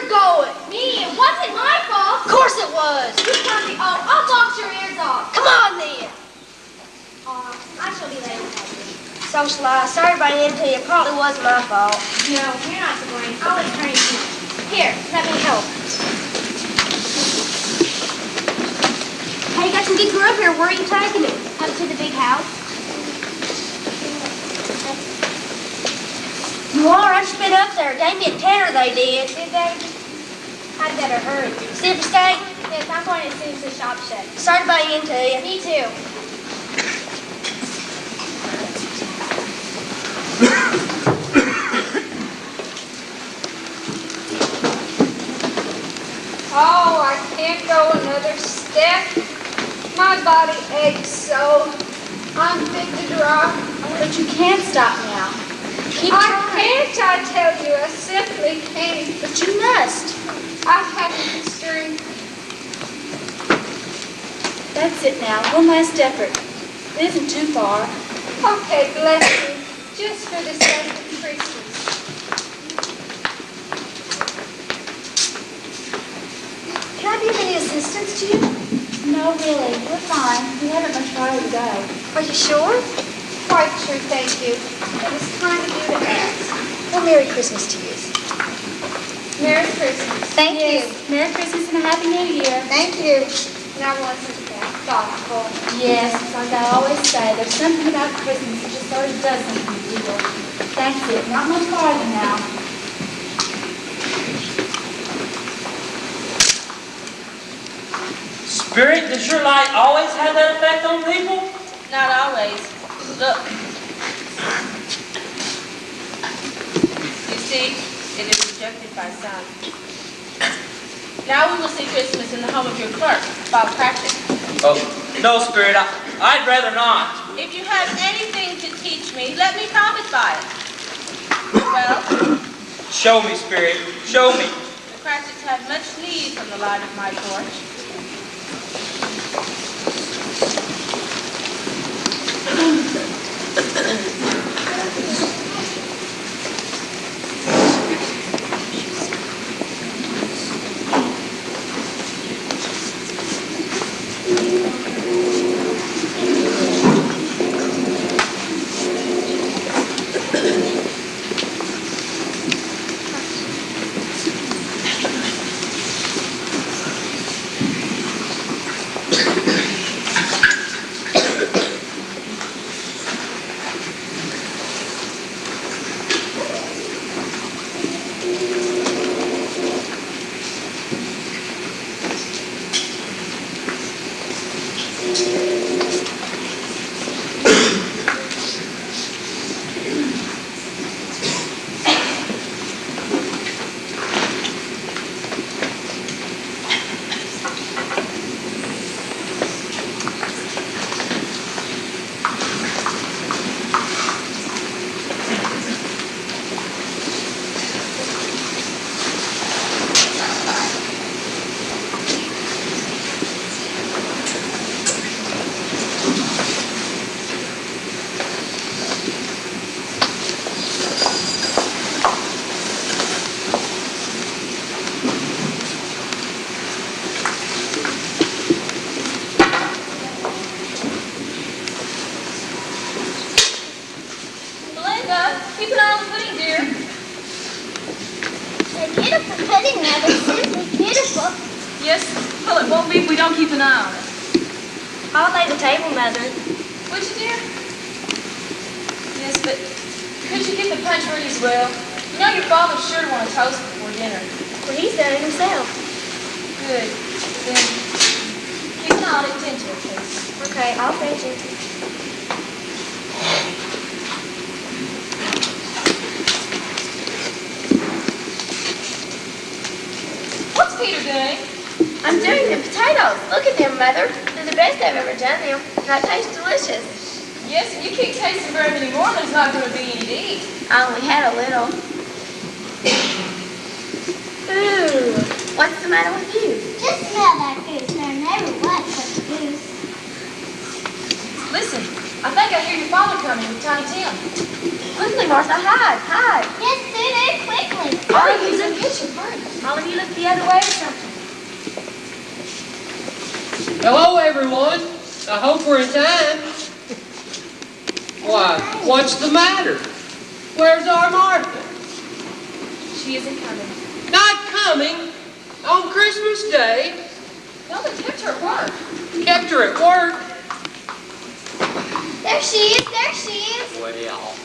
going? Me, it wasn't my fault. Of course it was. You turned me off. I'll box your ears off. Come on then. I shall be late. So shall I. Sorry about it to you. It probably was my fault. No, you're not to blame. I was trying to. Here, let me help. Hey, you got some big grub here. Where are you taking it? Up to the big house. You are? I just been up there. Gave me a tenner, they did. Did they? I'd better hurry. Silver State? Yes, I'm going as soon as the shop shut. Sorry to butt into you. Me too. Oh, I can't go another step. My body aches so. I'm fit to drop. But you can't stop now. Keep trying. Can't, I tell you. I simply can't. But you must. I haven't the strength. That's it now. One last effort. It isn't too far. Okay, bless you. Just for the sake of Christmas. Can I be of any assistance to you? No, really. We're fine. We haven't much farther to go. Are you sure? Quite true, thank you. It was kind of you to ask. Well, Merry Christmas to you. Merry Christmas. Thank you. Merry Christmas and a Happy New Year. Thank you. Now wasn't that thoughtful? Yes, like I always say, there's something about Christmas that just sort of does something to people. That's it. Not much farther now. Spirit, does your light always have that effect on people? Not always. Look. You see, it is rejected by some. Now we will see Christmas in the home of your clerk, Bob Cratchit. Oh, no, Spirit, I'd rather not. If you have anything to teach me, let me profit by it. Well? Show me, Spirit, show me. The Cratchits have much need from the light of my torch. I'll lay the table, Mother. Would you, dear? Yes, but could you get the punch ready as well? You know your father's sure to want a toast before dinner. Well, he's done it himself. Good. Then keep an eye on attention, please. Okay, I'll fetch it. What's Peter doing? I'm doing the potatoes. Look at them, Mother. They're the best I've ever done them. And they taste delicious. Yes, and you keep tasting very many more, there's not going to be any to eat. I only had a little. Ooh, what's the matter with you? Just smell that goose. There never was such a goose. Listen, I think I hear your father coming with Tiny Tim. Quickly, Martha, hide, hide. Yes, Sue, there's quickly. Hurry, he's in the kitchen. Hurry. All of you look the other way or something. Hello, everyone. I hope we're in time. Why, what's the matter? Where's our Martha? She isn't coming. Not coming? On Christmas Day? No, they kept her at work. Kept her at work? There she is, there she is. Well.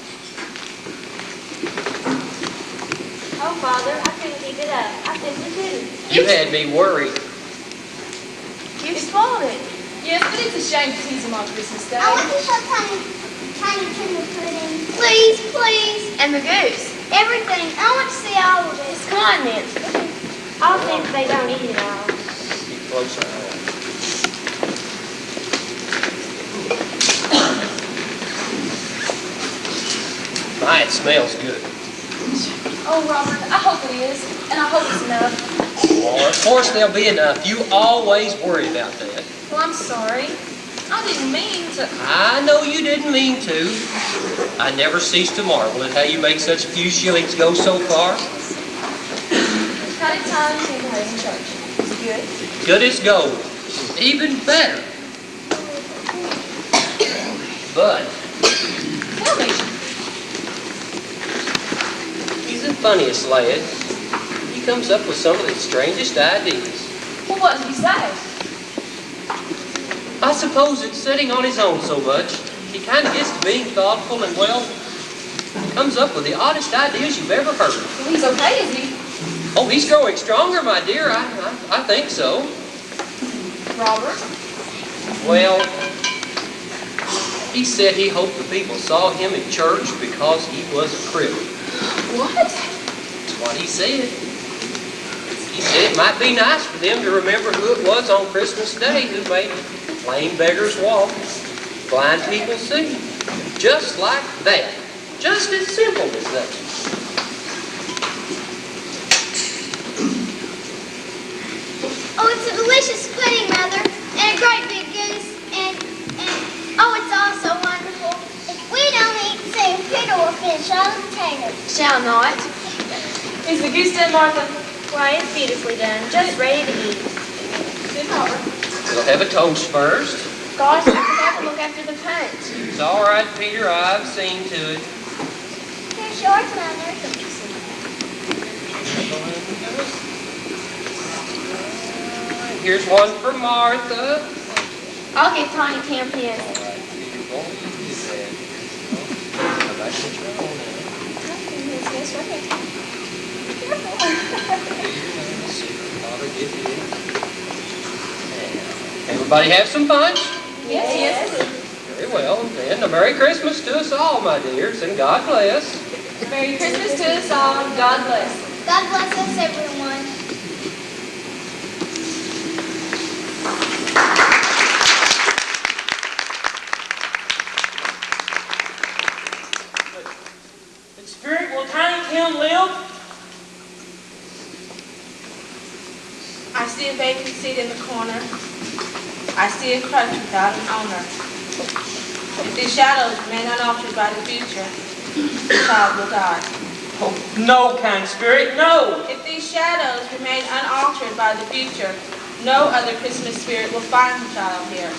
Oh, Father, I couldn't keep it up. I simply couldn't. You had me worried. You spoiled it. Yes, but it's a shame to tease him on Christmas Day. I want to show Tiny Trimmer pudding. Please, please. And the goose. Everything. I want to see all of it. Come on, then. I'll think they don't eat it all. Keep closer. My, it smells good. Oh, Robert, I hope it is. And I hope it's enough. Well, of course there'll be enough. You always worry about that. Well, I'm sorry. I didn't mean to. I know you didn't mean to. I never cease to marvel at how you make such few shillings go so far. Had it time to the in church. Was it good? Good as gold. Even better. But Tell me. he's the funniest lad. He comes up with some of the strangest ideas. Well, what did he say? I suppose it's sitting on his own so much. He kind of gets to being thoughtful and, well, comes up with the oddest ideas you've ever heard. Well, he's okay, is he? Oh, he's growing stronger, my dear. I think so. Robert? Well, he said he hoped the people saw him in church because he was a cripple. What? That's what he said. He said it might be nice for them to remember who it was on Christmas Day who made lame beggars walk, blind people see. Just like that. Just as simple as that. Oh, it's a delicious pudding, Mother, and a great big goose, and oh, it's all so wonderful. If we don't eat soon, Peter will finish all the potatoes. Shall not. Is the goose done, Martha? Why, it's beautifully done, just ready to eat. Good, Robert. We'll have a toast first. Gosh, I forgot to look after the punch. It's all right, Peter. I've seen to it. Here's yours, Mother. Here's one for Martha. I'll give Tiny Tim his. All right, Peter, won't you do that? How about you try on Yes, right there. Everybody have some punch? Yes. Very well. Then a Merry Christmas to us all, my dears, and God bless. Merry Christmas to us all. God bless. God bless us, everyone. In spirit, will Tiny Tim live? I see a vacant seat in the corner. I see a crutch without an owner. If these shadows remain unaltered by the future, the child will die. Oh, no, kind spirit, no. If these shadows remain unaltered by the future, no other Christmas spirit will find the child here.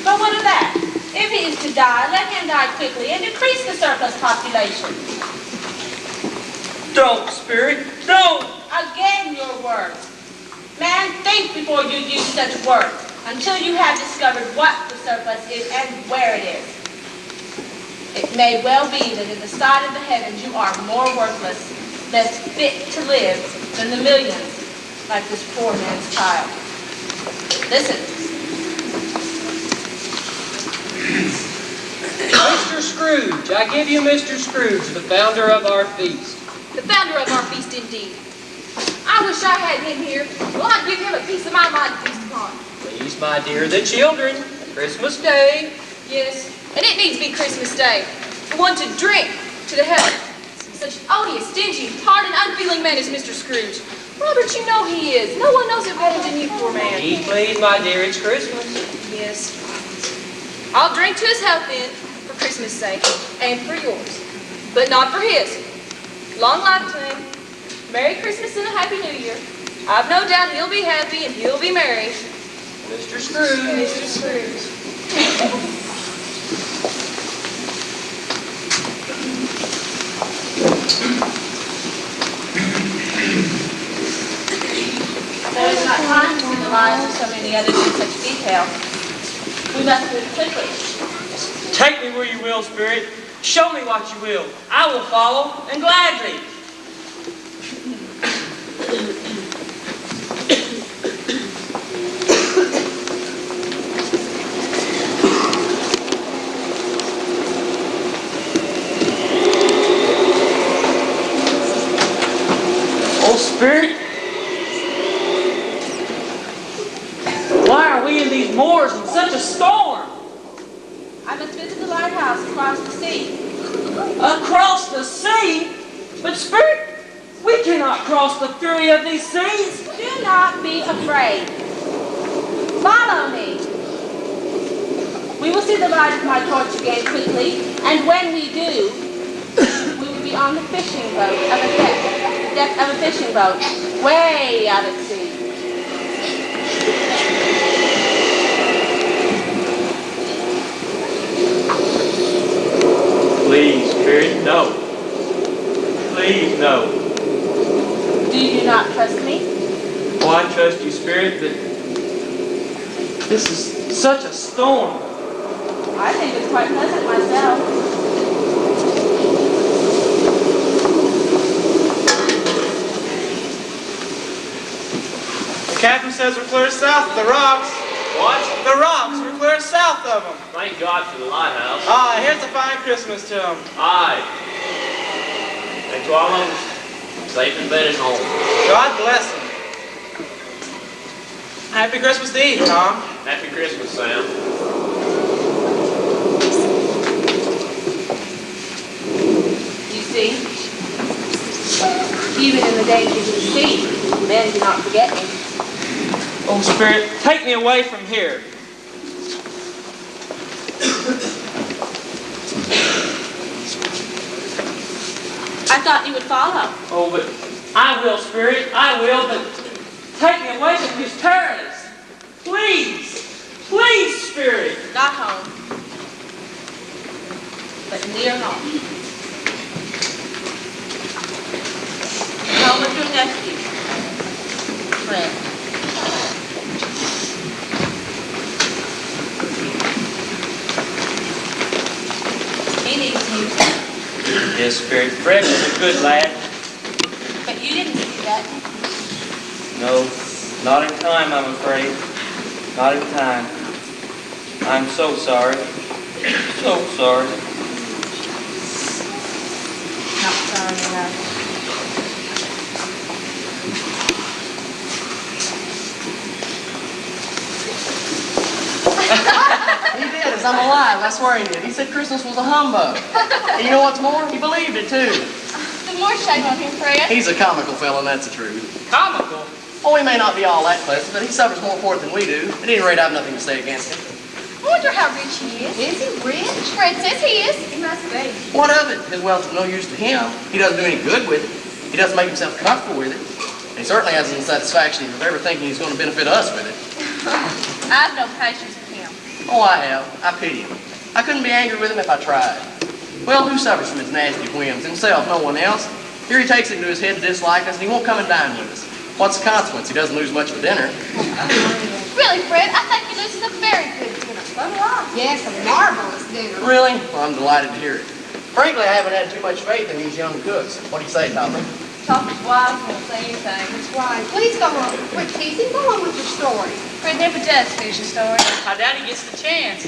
But what of that? If he is to die, let him die quickly and decrease the surplus population. Don't, spirit, don't. Again, your words. Man, think before you use such words until you have discovered what the surplus is and where it is. It may well be that in the sight of the heavens you are more worthless, less fit to live than the millions like this poor man's child. Listen. Mr. Scrooge, I give you Mr. Scrooge, the founder of our feast. The founder of our feast, indeed. I wish I had him here. Well, I'd give him a piece of my mind to feast upon. Please, my dear, the children, Christmas Day. Yes, and it needs to be Christmas Day. For one to drink to the health. Such odious, stingy, hard, and unfeeling man as Mr. Scrooge. Robert, you know he is. No one knows it better than you, poor man. Please, my dear, it's Christmas. Yes. I'll drink to his health then, for Christmas' sake, and for yours. But not for his. Long life to him. Merry Christmas and a Happy New Year. I've no doubt he'll be happy and he'll be merry. Mr. Scrooge. Mr. Scrooge. There is not time to see the lives of so many others in such detail. We must move quickly. Take me where you will, Spirit. Show me what you will. I will follow, and gladly. Oh, Spirit, why are we in these moors in such a storm? I must visit the lighthouse across the sea. Across the sea? But Spirit, we cannot cross the fury of these seas. Do not be afraid. Follow me. We will see the light of my torch again quickly, and when we do, we will be on the fishing boat of a deck of a fishing boat, way out at sea. Please, Spirit, no. Please, no. Do you not trust me? Oh, I trust you, Spirit, but this is such a storm. I think it's quite pleasant myself. The captain says we're clear south of the rocks. What? The rocks, we're clear south of them. Thank God for the lighthouse. Ah, here's a fine Christmas to them. Aye. And to all of us, safe and bedded home. God bless them. Happy Christmas Eve, Tom. Happy Christmas, Sam. You see, even in the dangers of the sea, men do not forget me. Oh, Spirit, take me away from here. I thought you would follow. Oh, but I will, Spirit, I will, but take me away from these terrorists. Please, please, Spirit. Not home, but near home. Home with your nephew, Fred. He needs you. Yes, Spirit, Fred is a good lad. But you didn't see that. No, not in time, I'm afraid. Not in time. I'm so sorry. So sorry. Not sorry enough. He did, as I'm alive, I swear he did. He said Christmas was a humbug. And you know what's more? He believed it too. The more shame on him, Fred. He's a comical fellow, and that's the truth. Comical? Oh, he may not be all that pleasant, but he suffers more for it than we do. At any rate, I've nothing to say against him. I wonder how rich he is. Is he rich? Fred says he is. He must be. What of it? His wealth is no use to him. He doesn't do any good with it. He doesn't make himself comfortable with it. And he certainly hasn't the satisfaction of ever thinking he's going to benefit us with it. I have no patience with him. Oh, I have. I pity him. I couldn't be angry with him if I tried. Well, who suffers from his nasty whims? Himself, no one else. Here he takes it into his head to dislike us, and he won't come and dine with us. What's the consequence? He doesn't lose much for dinner. Really, Fred, I think he loses a very good dinner. So do I. Yes, a marvelous dinner. Really? Well, I'm delighted to hear it. Frankly, I haven't had too much faith in these young cooks. What do you say, Topper? Talk is wise, won't say anything. That's right. Please go on. Quit teasing. Go on with your story. Fred never does finish a story. How Daddy gets the chance.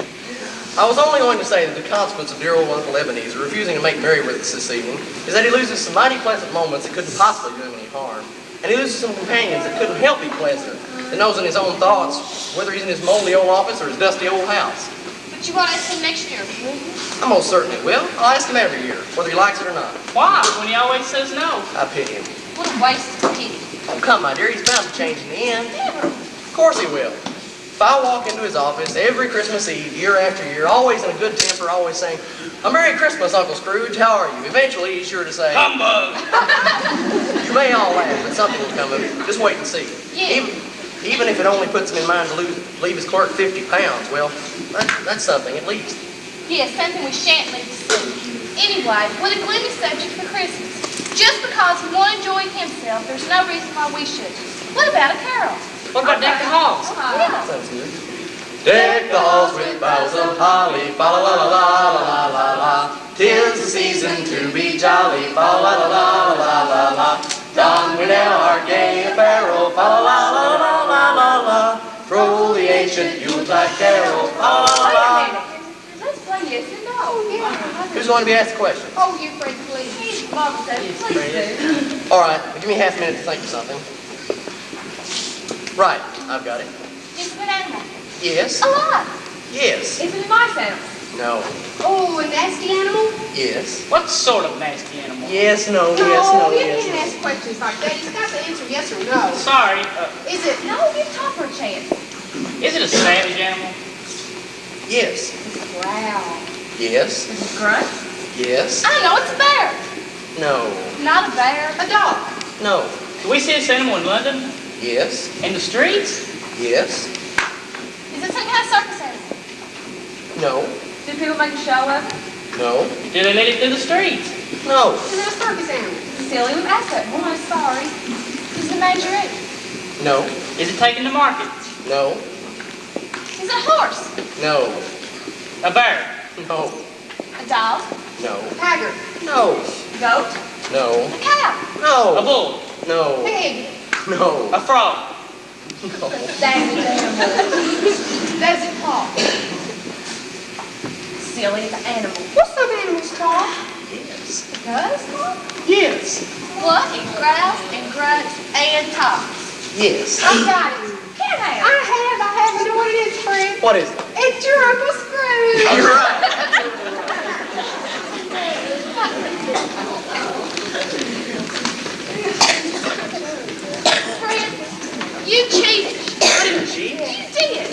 I was only going to say that the consequence of dear old Uncle Ebenezer refusing to make merry with us this evening is that he loses some mighty pleasant moments that couldn't possibly do him any harm. And he loses some companions that couldn't help be pleasant, that knows in his own thoughts whether he's in his moldy old office or his dusty old house. But you want to ask him next year, will you? I most certainly will. I'll ask him every year, whether he likes it or not. Why? When he always says no. I pity him. What a waste of pity. Oh, come, my dear, he's bound to change in the end. Never. Of course he will. If I walk into his office every Christmas Eve, year after year, always in a good temper, always saying, "A Merry Christmas, Uncle Scrooge, how are you?" Eventually, he's sure to say, "Humbug!" You may all laugh, but something will come of it. Just wait and see. Yeah. Even if it only puts him in mind to leave his clerk 50 pounds, well, that's something at least. Yes, something we shan't leave to see. Anyway, what a gloomy subject for Christmas. Just because he won't enjoy himself, there's no reason why we shouldn't. What about a carol? What about Deck the Halls? Yeah. Sounds good. Deck the halls with boughs of holly, fa la la la la la la la. 'Tis the season to be jolly, fa la la la la la la. Don we now our gay apparel, fa la la la la la la la. Troll the ancient Yuletide carol, fa la la la. Wait a minute. Let's play yes and no. Yeah. Who's going to be asked the question? Oh, you Fred, please. Mama said, please do. All right, give me a half minute to think of something. Right, I've got it. It's a good animal. Yes. A lot. Yes. Is it a nice animal? No. Oh, a nasty animal? Yes. What sort of nasty animal? Yes, no, No, yes, no, you yes. can't ask questions like that. You've got to answer yes or no. Sorry, Is it? No, give Topper a chance. is it a savage animal? Yes. Wow. Yes. Is it grunt? Yes. I know, it's a bear. No. Not a bear. A dog. No. Do we see this animal in London? Yes. In the streets? Yes. Is it some kind of circus animal? No. Do people make a show of it? No. Do they let it through the streets? No. Is it a circus animal? Silly, we've asked that one. Sorry. Is it a majorette? No. Is it taken to market? No. Is it a horse? No. A bear? No. A dog? No. Haggard. No. Goat? No. A cow? A No. bull? No. Pig. No. A frog? No. Savage animal. Does it talk? Silly, it's an animal. What's some animals talk? Yes. It does talk? Yes. What? It growls and grunts and talks. Yes. I got it. Can I? I have. You know what it is, Fred? What is it? It's your Uncle Scrooge. You're right. Fred, you cheated. I didn't cheat. You did.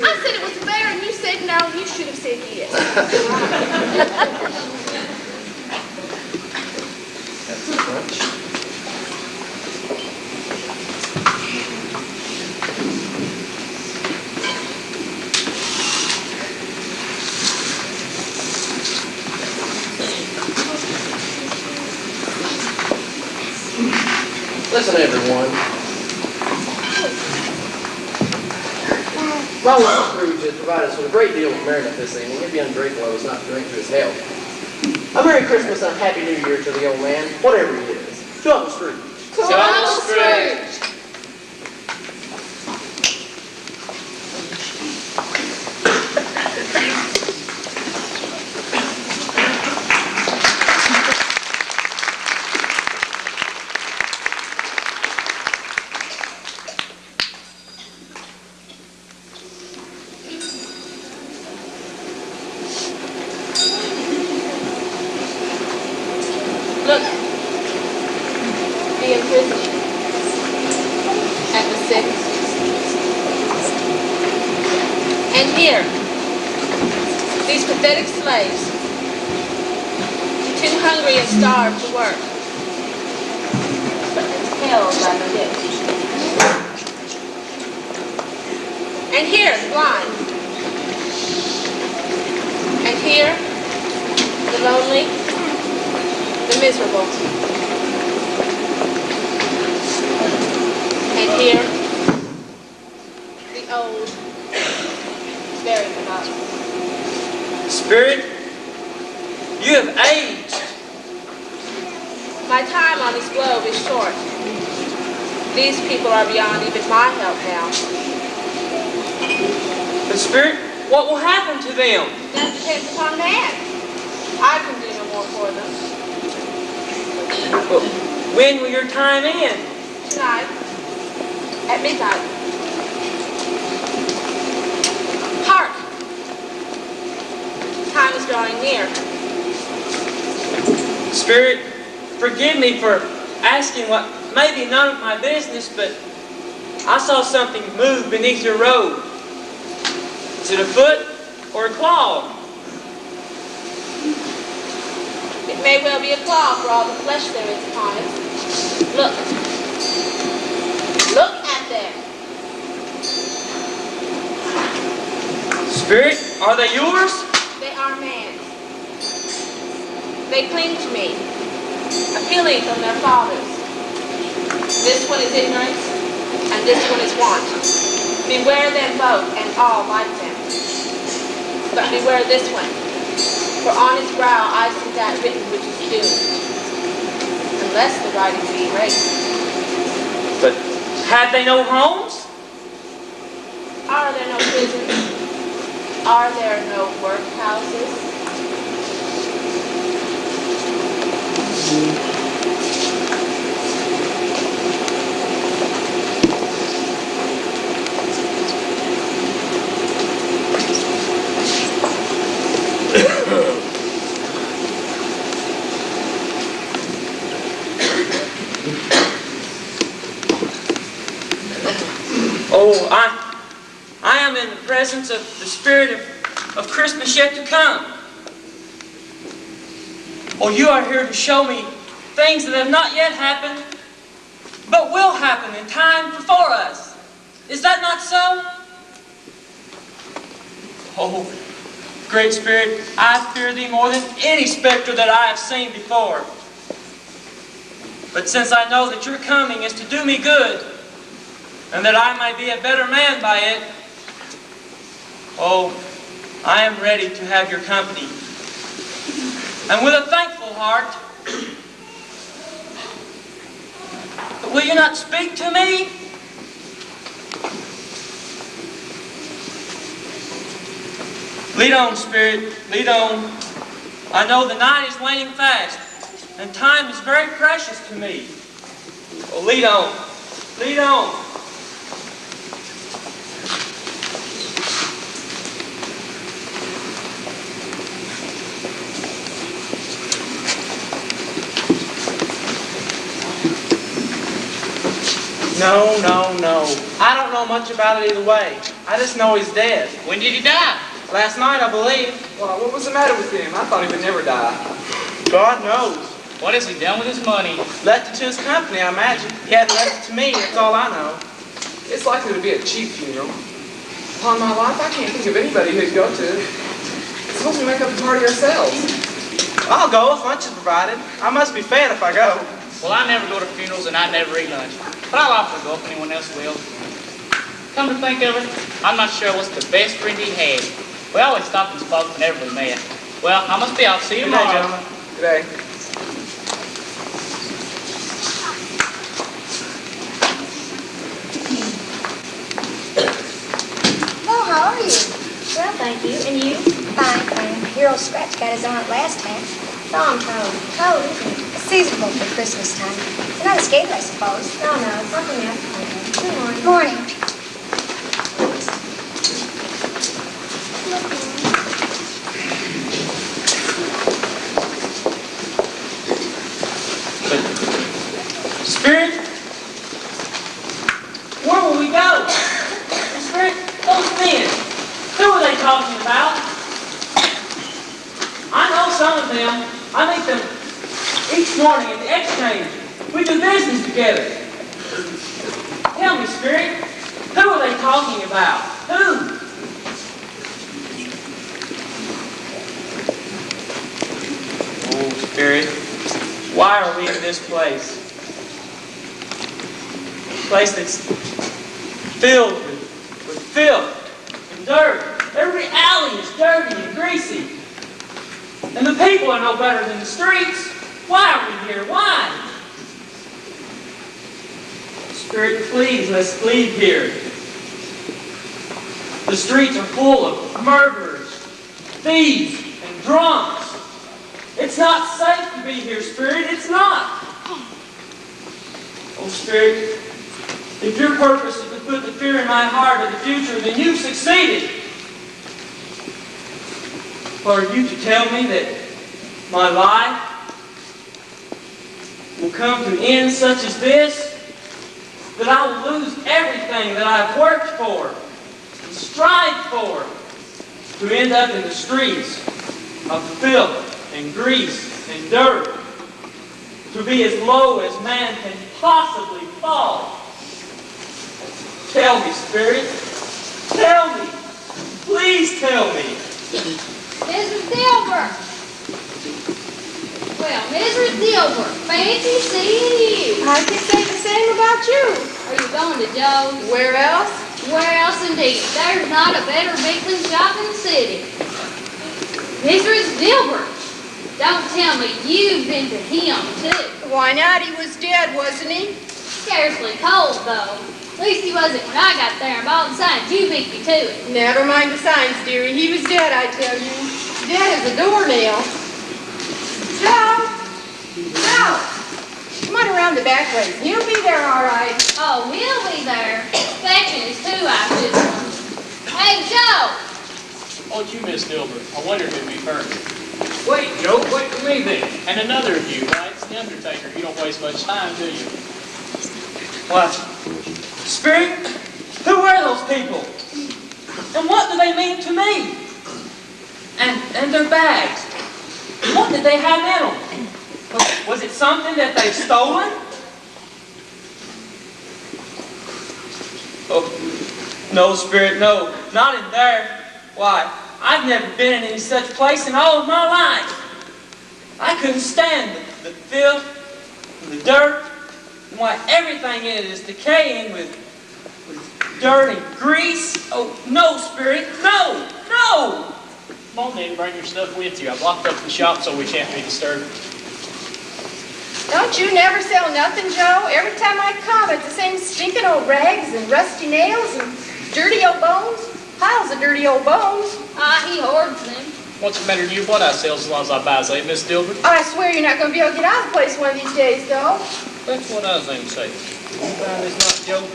I said it was a bear and you said no, and you should have said yes. That's a crunch. Listen, everyone. My Uncle Scrooge has provided us with a great deal of merriment this evening. It'd be ungrateful of us not to drink to his health. A Merry Christmas and a Happy New Year to the old man, whatever he is. To Uncle Scrooge. To Uncle Scrooge. Look, the imprisonment at the sick. And here, these pathetic slaves, too hungry and starved to work, but held by the hip. And here, the blind. And here, the lonely, the miserable. And here, the old, very forgotten. Spirit, you have aged. My time on this globe is short. These people are beyond even my help now. But Spirit, what will happen to them? That depends upon man. I can do no more for them. Well, when will your time end? Tonight, at midnight. Hark! Time is drawing near. Spirit, forgive me for asking what may be none of my business, but I saw something move beneath your robe. Is it a foot or a claw? It may well be a claw for all the flesh there is upon it. Look. Look at them. Spirit, are they yours? They are man's. They cling to me, appealing from their fathers. This one is ignorance, and this one is want. Beware them both, and all like them. But beware this one, for on his brow I see that written which is doomed, unless the writing be erased. But have they no homes? Are there no prisons? Are there no workhouses? Oh, I am in the presence of the spirit of Christmas yet to come. Oh, you are here to show me things that have not yet happened, but will happen in time before us. Is that not so? Oh, Great Spirit, I fear thee more than any specter that I have seen before. But since I know that your coming is to do me good, and that I may be a better man by it, oh, I am ready to have your company. And with a thankful heart, will you not speak to me? Lead on, Spirit, lead on. I know the night is waning fast, and time is very precious to me. Oh, lead on, lead on. No, no, no. I don't know much about it either way. I just know he's dead. When did he die? Last night, I believe. Well, what was the matter with him? I thought he would never die. God knows. What has he done with his money? Left it to his company, I imagine. He hadn't left it to me, that's all I know. It's likely to be a cheap funeral. Upon my life, I can't think of anybody who'd go to. Suppose we make up a party ourselves. I'll go if lunch is provided. I must be fed if I go. Well, I never go to funerals and I never eat lunch. But I'll offer to go if anyone else will. Come to think of it, I'm not sure what's the best friend he had. We always stopped and spoke whenever we met. Well, I must be off. See you tomorrow. Good day, gentlemen. Good day. Oh, how are you? Well, thank you. And you? Fine, fine. Your old Scratch got his on it last time. So I'm told. Cold, isn't it? It's seasonable for Christmas time. It's not a skater, I suppose. No, no, it's something else. Good morning. Morning. Spirit, where will we go? Spirit, those men, who are they talking about? I know some of them. I meet them each morning at the exchange. We do business together. Tell me, Spirit, who are they talking about? Who? Oh, Spirit, why are we in this place? A place that's filled with filth and dirt. Every alley is dirty and greasy. And the people are no better than the streets. Why are we here? Why? Spirit, please, let's leave here. The streets are full of murderers, thieves, and drunks. It's not safe to be here, Spirit. It's not. Oh, Spirit, if your purpose is to put the fear in my heart of the future, then you've succeeded. Or are you to tell me that my life will come to an end such as this? That I will lose everything that I've worked for and strived for to end up in the streets of filth and grease and dirt, to be as low as man can possibly fall. Tell me, Spirit. Tell me. Please tell me. Mrs. Dilbert. Well, Mrs. Dilbert, fancy seeing you. I can say the same about you. Are you going to Joe's? Where else? Where else indeed? There's not a better weekly shop in the city. Mrs. Dilbert, don't tell me you've been to him, too. Why not? He was dead, wasn't he? Scarcely cold, though. At least he wasn't when I got there, and all the signs you beat me to it. Never mind the signs, dearie. He was dead, I tell you. Dead as a doornail. Joe! Joe! Come on around the back way. He'll be there all right. Oh, he'll be there. Fetching his 2 ounces. Hey, Joe! Oh, you, Miss Dilbert. I wondered who'd be first. Wait, Joe, wait for me then. And another of you, right? It's the Undertaker. You don't waste much time, do you? What? Spirit, who were those people? And what do they mean to me? And their bags. What did they have in them? Was it something that they've stolen? Oh, no, Spirit, no. Not in there. Why, I've never been in any such place in all of my life. I couldn't stand the filth, and the dirt, and why everything in it is decaying with dirt and grease. Oh, no, Spirit, no, no! Come on then, bring your stuff with you. I've locked up the shop so we can't be disturbed. Don't you never sell nothing, Joe? Every time I come, it's the same stinking old rags and rusty nails and dirty old bones. Piles of dirty old bones. He hoards them. What's the matter with you? What I sell as long as I buy, eh, Miss Dilbert? I swear you're not going to be able to get out of the place one of these days, though. That's what I was going to say. You find this not, Joe?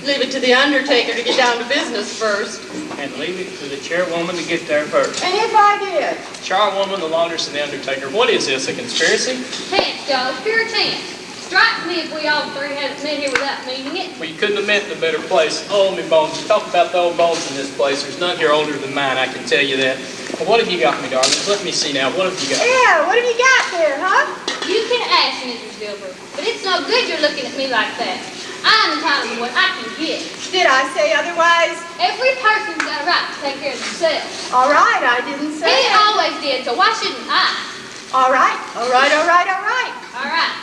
Leave it to the Undertaker to get down to business first. And leave it to the chairwoman to get there first. And if I did? Chairwoman, the laundress, and the Undertaker. What is this, a conspiracy? Chance, Joe, pure chance. Strike me if we all 3 hadn't met here without meaning it. Well, you couldn't have met in a better place. Oh, me bones. You talk about the old bones in this place. There's none here older than mine, I can tell you that. Well, what have you got, me darling? Let me see now. What have you got? Yeah, what have you got there, huh? You can ask, Mrs. Dilbert, but it's no good you're looking at me like that. I'm entitled to what I can get. Did I say otherwise? Every person's got a right to take care of themselves. All right, I didn't say He that. always did, so why shouldn't I? All right, all right, all right, all right. All right.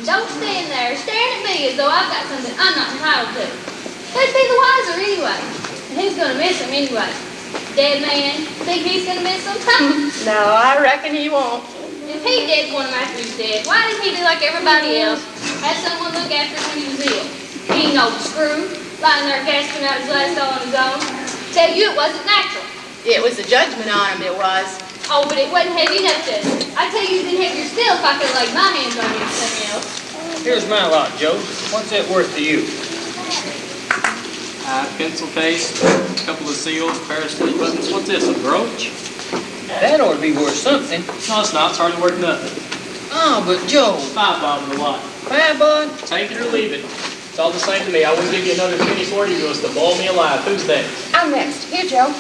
Don't stand there staring at me as though I've got something I'm not entitled to. They'd be the wiser anyway. And who's going to miss them anyway? Dead man? Think he's going to miss them? No, I reckon he won't. If he did want him after he's dead, why didn't he do like everybody else? Had someone look after him when he was ill. He ain't no screw, lying there gasping out his last all on his own. Tell you it wasn't natural. It was a judgment on him, it was. Oh, but it wasn't heavy enough to. I tell you, it'd been heavier still if I could have laid my hands on anything else. Here's my lot, Joe. What's that worth to you? Pencil case, a couple of seals, a pair of slip buttons. What's this, a brooch? That ought to be worth something. No, it's not. It's hardly worth nothing. Oh, but Joe. $5 a lot. Bad bud. Take it or leave it. It's all the same to me. I wouldn't give you another penny for it. You was to boil me alive. Who's that? I'm next. Here, Joe.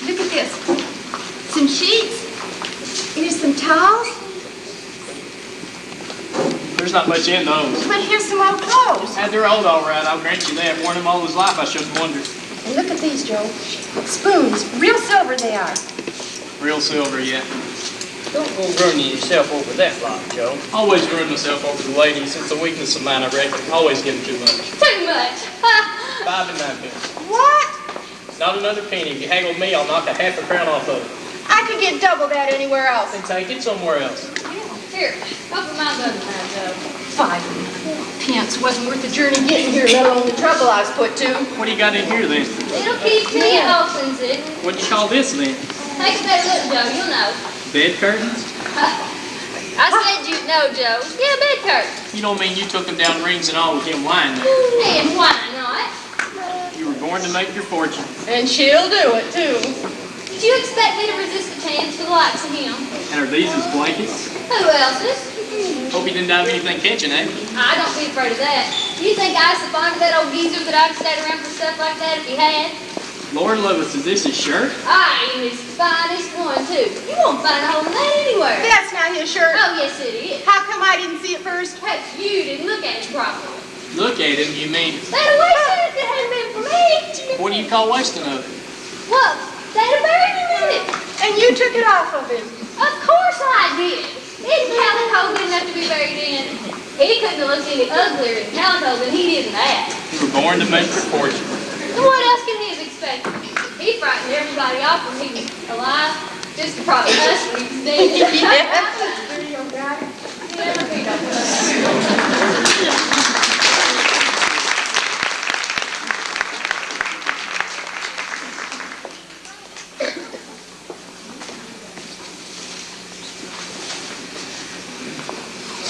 Look at this. Some sheets. Here's some towels. There's not much in those. But here's some old clothes. They're old, all right. I'll grant you that. Worn them all his life. I shouldn't wonder. And look at these, Joe. Spoons. Real silver they are. Real silver, yeah. Don't go running yourself over that lot, Joe. Always run myself over the ladies. It's a weakness of mine, I reckon. Always give them too much. Too much. 5 and 9 pence. What? Not another penny. If you hang with me, I'll knock a half a crown off of it. I could get double that anywhere else. Then take it somewhere else. Here, open my other hand, Joe. 5 pence wasn't worth the journey getting here, let alone the trouble I was put to. What do you got in here, then? It'll keep me at opens it. What do you call this, then? Take a better look, Joe. You'll know. Bed curtains? I said you'd know, Joe. Yeah, bed curtains. You don't mean you took them down rings and all with him wine? And why not? You were born to make your fortune. And she'll do it, too. Did you expect me to resist a chance for the likes of him? And are these his blankets? Who else's? Hope he didn't die of anything catching, eh? I don't be afraid of that. You think I was so fond of that old geezer that I'd stay around for stuff like that if he had? Lord Lewis, is this his shirt? I am his finest one, too. You won't find a hole in that anywhere. That's not his shirt. Oh, yes, it is. How come I didn't see it first? Perhaps you didn't look at it properly. Look at him, you mean? They'd have wasted it if it hadn't been for me. What do you call wasting of it? Well, they'd have buried him in it. And you took it off of him. Of course I did. Isn't Calico good enough to be buried in? He couldn't have looked any uglier in Calico than he did in that. You were born to make your fortune. And what else can he have expected? He frightened everybody off when he was alive, just to frighten us when he was dead.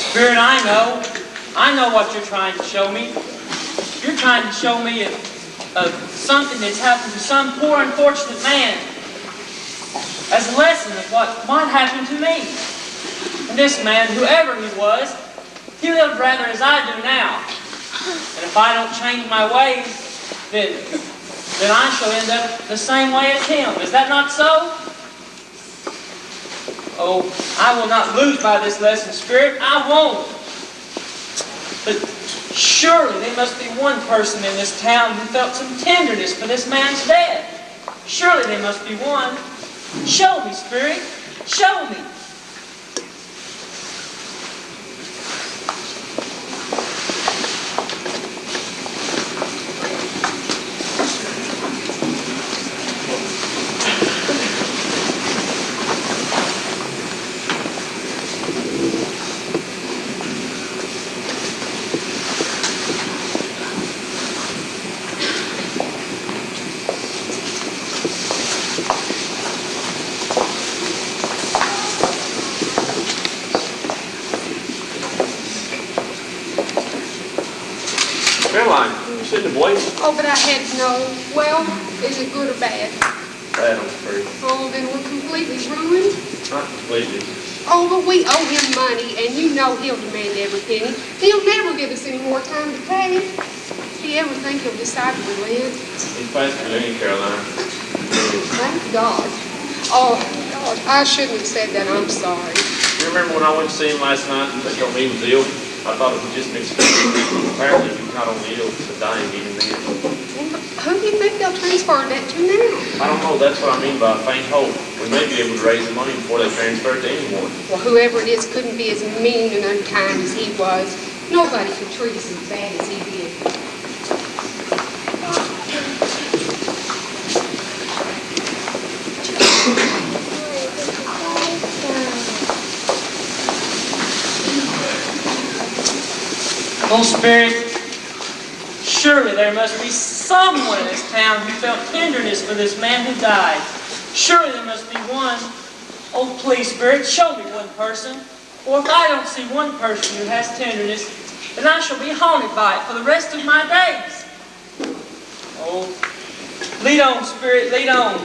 Spirit, I know what you're trying to show me. You're trying to show me of something that's happened to some poor unfortunate man as a lesson of what might happen to me. And this man, whoever he was, he lived rather as I do now. And if I don't change my ways, then I shall end up the same way as him. Is that not so? Oh, I will not lose by this lesson, Spirit. I won't. But surely there must be one person in this town who felt some tenderness for this man's death. Surely there must be one. Show me, Spirit. Show me. Caroline, you shouldn't have waited. Oh, but I had to know. Well, is it good or bad? Bad, I'm afraid. Oh, then we're completely ruined. Not completely. Oh, but we owe him money, and you know he'll demand every penny. He'll never give us any more time to pay. If he ever think he'll decide to relent. He's past relenting, Caroline. Thank God. Oh, God, I shouldn't have said that. I'm sorry. You remember when I went to see him last night and they told me he was ill? I thought it was just an excuse. Apparently he was not only ill, but dying even then. Who do you think they'll transfer that to now? I don't know. That's what I mean by a faint hope. We may be able to raise the money before they transfer it to anyone. Well, whoever it is couldn't be as mean and unkind as he was. Nobody could treat us as bad as he did. Oh, Spirit, surely there must be someone in this town who felt tenderness for this man who died. Surely there must be one. Oh, please, Spirit, show me one person. For if I don't see one person who has tenderness, then I shall be haunted by it for the rest of my days. Oh, lead on, Spirit, lead on.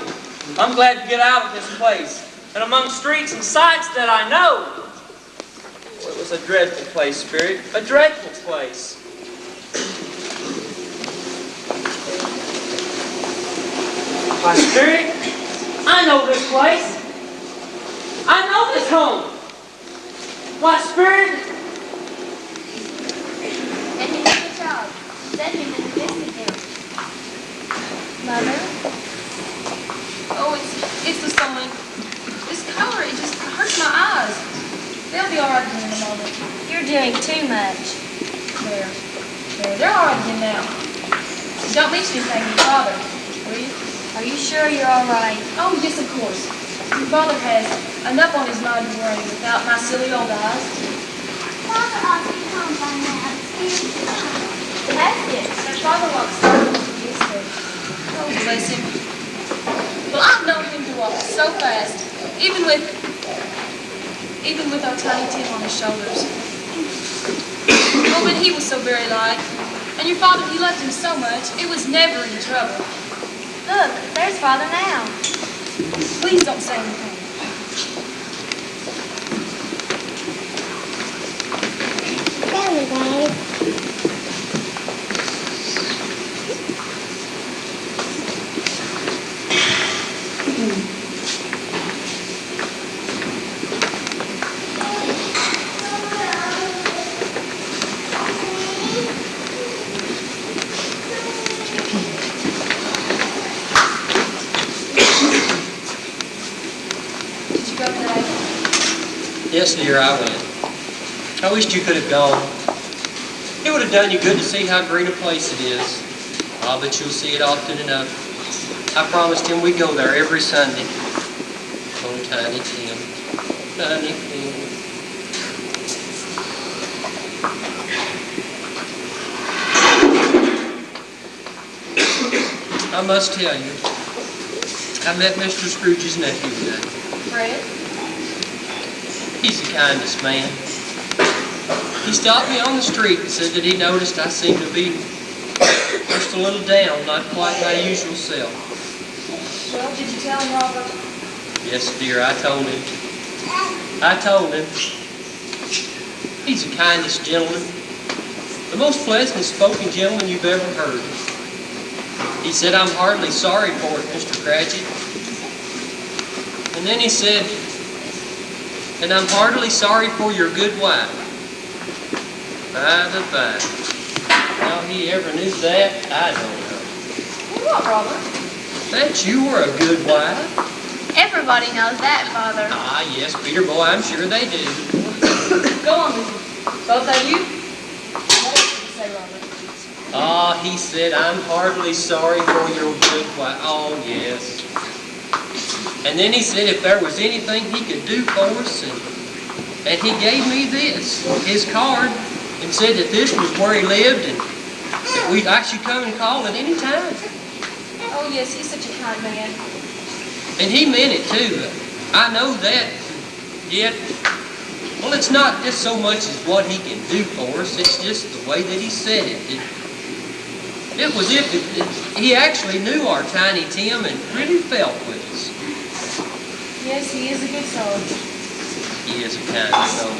I'm glad to get out of this place. And among streets and sights that I know. It was a dreadful place, Spirit. A dreadful place. Why, Spirit, I know this place. I know this home. Why, Spirit? And he did a job. Send him and visit him. Mother? Oh, it's the sun. This color, it just hurts my eyes. They'll be all right again in a moment. You're doing too much. There. They're all right again now. Don't mention anything to your father, will you? Are you sure you're all right? Oh, yes, of course. Your father has enough on his mind to worry without my silly old eyes. Father ought to be home by now. That's it. Your father walks so used to. Oh, bless him. Well, I've known him to walk so fast, even with our tiny Tim on his shoulders. Oh, but he was so very light. And your father, he loved him so much, it was never any trouble. Look, there's Father now. Please don't say anything. Tell me, Dad. Yes, dear, I went. I wished you could have gone. It would have done you good to see how great a place it is. Ah, but you'll see it often enough. I promised him we'd go there every Sunday. Oh, Tiny Tim. Tiny Tim. I must tell you, I met Mr. Scrooge's nephew today. Fred? He's the kindest man. He stopped me on the street and said that he noticed I seemed to be just a little down, not quite my usual self. Well, did you tell him, Robert? Yes, dear, I told him. I told him. He's the kindest gentleman, the most pleasant spoken gentleman you've ever heard. He said, I'm hardly sorry for it, Mr. Cratchit. And then he said, and I'm heartily sorry for your good wife. By the by. How he ever knew that, I don't know. What, Robert? That you were a good wife? Everybody knows that, Father. Ah, yes, Peter boy, I'm sure they do. Go on, Lizzie. Both of you? What else did you say, Robert? Ah, he said, I'm heartily sorry for your good wife. Oh, yes. And then he said if there was anything he could do for us, and he gave me this, his card, and said that this was where he lived, and that I should come and call at any time. Oh, yes, he's such a kind man. And he meant it, too. I know that. Yet, well, it's not just so much as what he can do for us, it's just the way that he said it. It was if he actually knew our Tiny Tim and really felt with us. Yes, he is a good soul. He is a kind soul.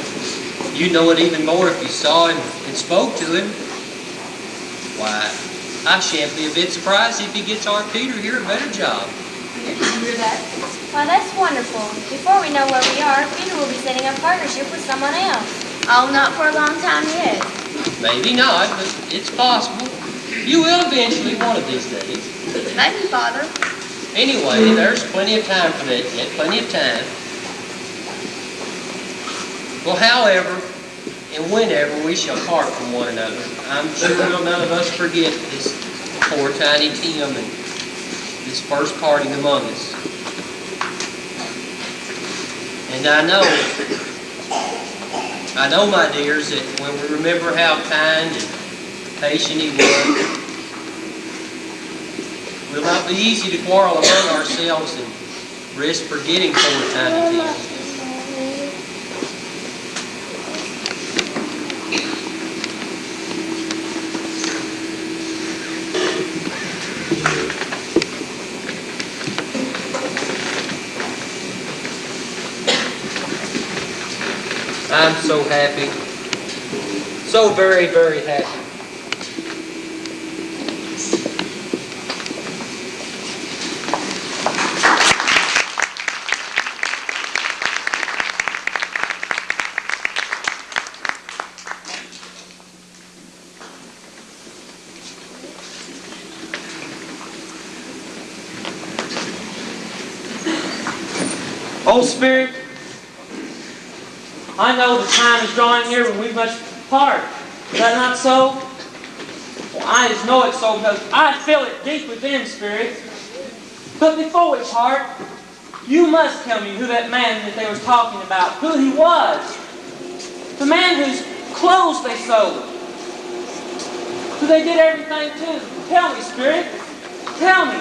You'd know it even more if you saw him and spoke to him. Why, I shan't be a bit surprised if he gets our Peter here a better job. Peter, did you hear that? Why, that's wonderful. Before we know where we are, Peter will be setting up partnership with someone else. Oh, not for a long time yet. Maybe not, but it's possible. You will eventually, one of these days. Maybe, Father. Anyway, there's plenty of time for that yet, plenty of time. Well, however, and whenever we shall part from one another, I'm sure none of us forget this poor Tiny Tim and this first parting among us. And I know, my dears, that when we remember how kind and patient he was, it will not be easy to quarrel among ourselves and risk forgetting poor Tiny Tim. I'm so happy. So very, very happy. Oh, Spirit, I know the time is drawing near when we must part. Is that not so? Well, I just know it's so because I feel it deep within, Spirit. But before we part, you must tell me who that man that they were talking about, who he was. The man whose clothes they sold. Who they did everything to. Tell me, Spirit. Tell me.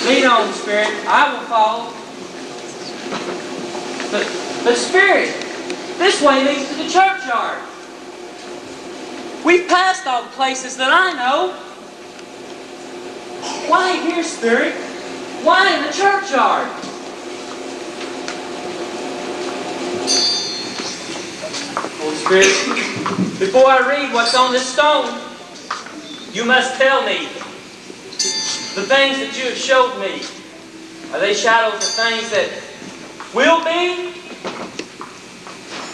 Lead on, Spirit. I will follow. But Spirit, this way leads to the churchyard. We've passed all the places that I know. Why here, Spirit? Why in the churchyard? Oh, Spirit, before I read what's on this stone, you must tell me the things that you have showed me. Are they shadows of things that will be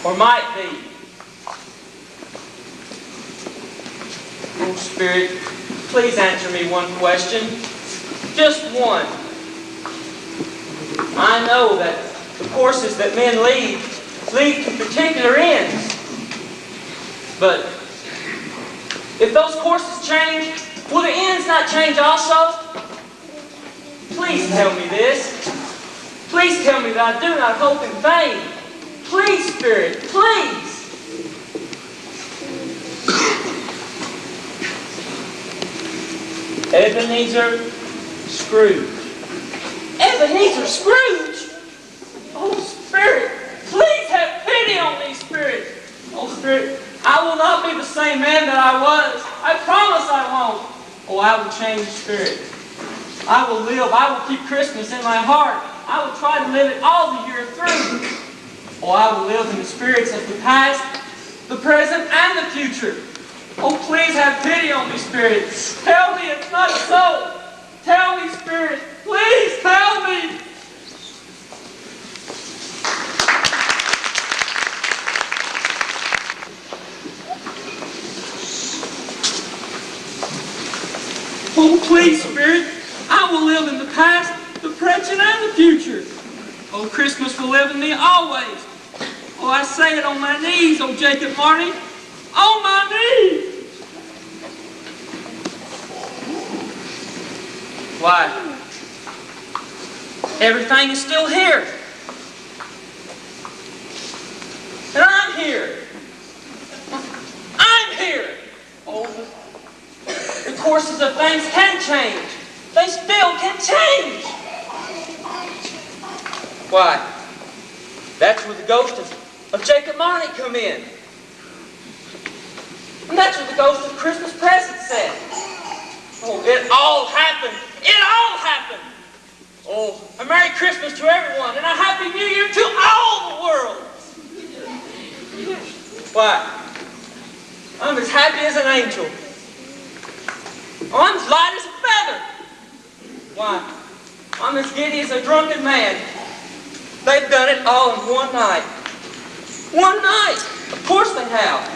or might be? Oh, Spirit, please answer me one question. Just one. I know that the courses that men lead to particular ends. But if those courses change, will the ends not change also? Please tell me this. Please tell me that I do not hope in vain. Please, Spirit, please. Ebenezer Scrooge. Ebenezer Scrooge? Oh, Spirit, please have pity on me, Spirit. Oh, Spirit, I will not be the same man that I was. I promise I won't. Oh, I will change, Spirit. I will live. I will keep Christmas in my heart. I will try to live it all the year through. Oh, I will live in the spirits of the past, the present, and the future. Oh, please have pity on me, Spirit. Tell me it's not so. Tell me, Spirit. Please tell me. Oh, please, Spirit. I will live in the past, the present, and the future. Oh, Christmas will live in me always. Oh, I say it on my knees, oh, Jacob Marty. On my knees! Why? Everything is still here. And I'm here. I'm here. Oh, the courses of things can change. They still can change. Why? That's where the ghost of Jacob Marty come in. And that's what the ghost of Christmas present said. Oh, it all happened. It all happened. Oh, a Merry Christmas to everyone and a Happy New Year to all the world. Why? I'm as happy as an angel. Oh, I'm as light as a feather. Why? I'm as giddy as a drunken man. They've done it all in one night. One night. Of course they have.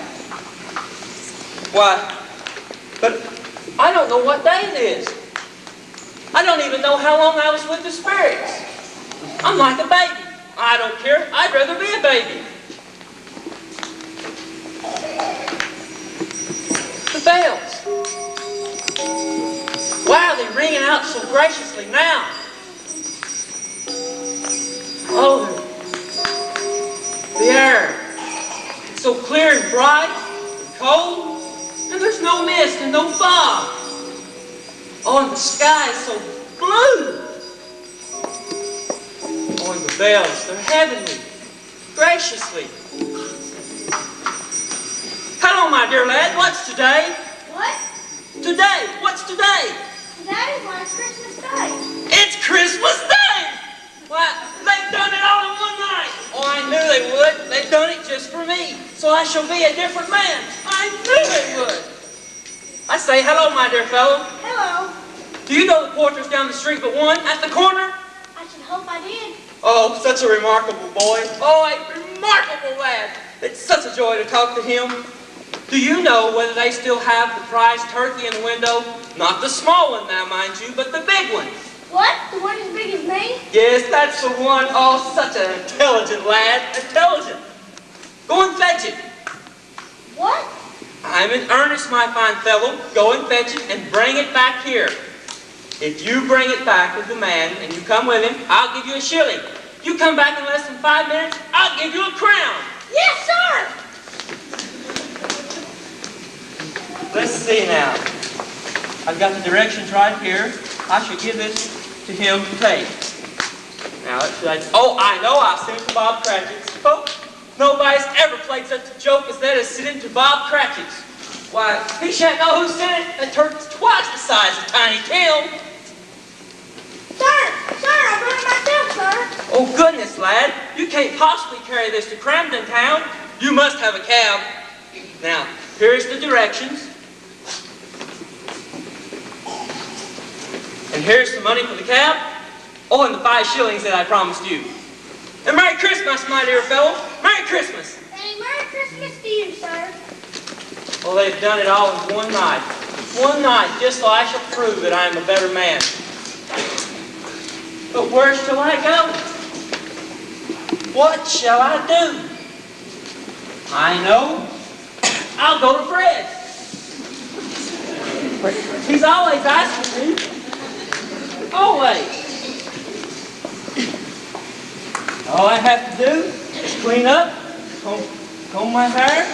Why? But I don't know what day it is. I don't even know how long I was with the spirits. I'm like a baby. I don't care. I'd rather be a baby. The bells. Why are they ringing out so graciously now? Oh, the air. It's so clear and bright and cold. And there's no mist and no fog. Oh, and the sky is so blue. Oh, and the bells, they're heavenly, graciously. Hello, my dear lad, what's today? What? Today, what's today? That is why it's Christmas Day. It's Christmas Day! Why, they've done it all in one night. Oh, I knew they would. They've done it just for me, so I shall be a different man. I knew they would. I say, hello, my dear fellow. Hello. Do you know the porter's down the street but one, at the corner? I should hope I did. Oh, such a remarkable boy. Oh, a remarkable lad. It's such a joy to talk to him. Do you know whether they still have the prize turkey in the window? Not the small one now, mind you, but the big one. What? The one as big as me? Yes, that's the one. Oh, such an intelligent lad. Intelligent. Go and fetch it. What? I'm in earnest, my fine fellow. Go and fetch it and bring it back here. If you bring it back with the man and you come with him, I'll give you a shilling. You come back in less than 5 minutes, I'll give you a crown. Yes, sir! Let's see now. I've got the directions right here. I should give this to him to take. Now, oh, I know I'll send it to Bob Cratchit's. Oh, nobody's ever played such a joke as that as send it to Bob Cratchit's. Why, he shan't know who sent it. That turkey's twice the size of Tiny Tim. Sir, I brought it myself, sir. Oh, goodness, lad. You can't possibly carry this to Camden Town. You must have a cab. Now, here's the directions. And here's the money for the cab. Oh, and the 5 shillings that I promised you. And Merry Christmas, my dear fellow. Merry Christmas. And Merry Christmas to you, sir. Well, they've done it all in one night. One night, just so I shall prove that I am a better man. But where shall I go? What shall I do? I know. I'll go to Fred. He's always asking me. Always. All I have to do is clean up, comb my hair,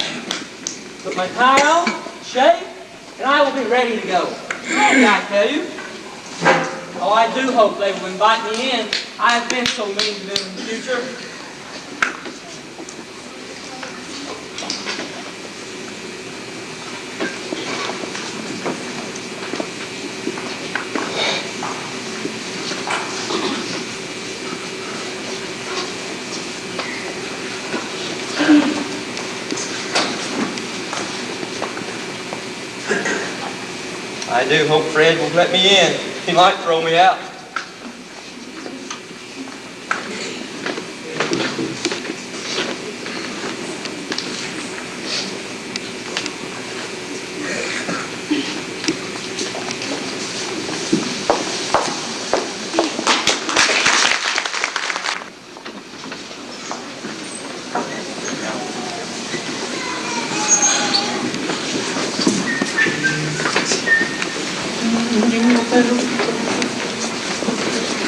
put my tie on, shave, and I will be ready to go. I tell you. Oh, I do hope they will invite me in. I have been so mean to them in the future. I do hope Fred will let me in. He might throw me out.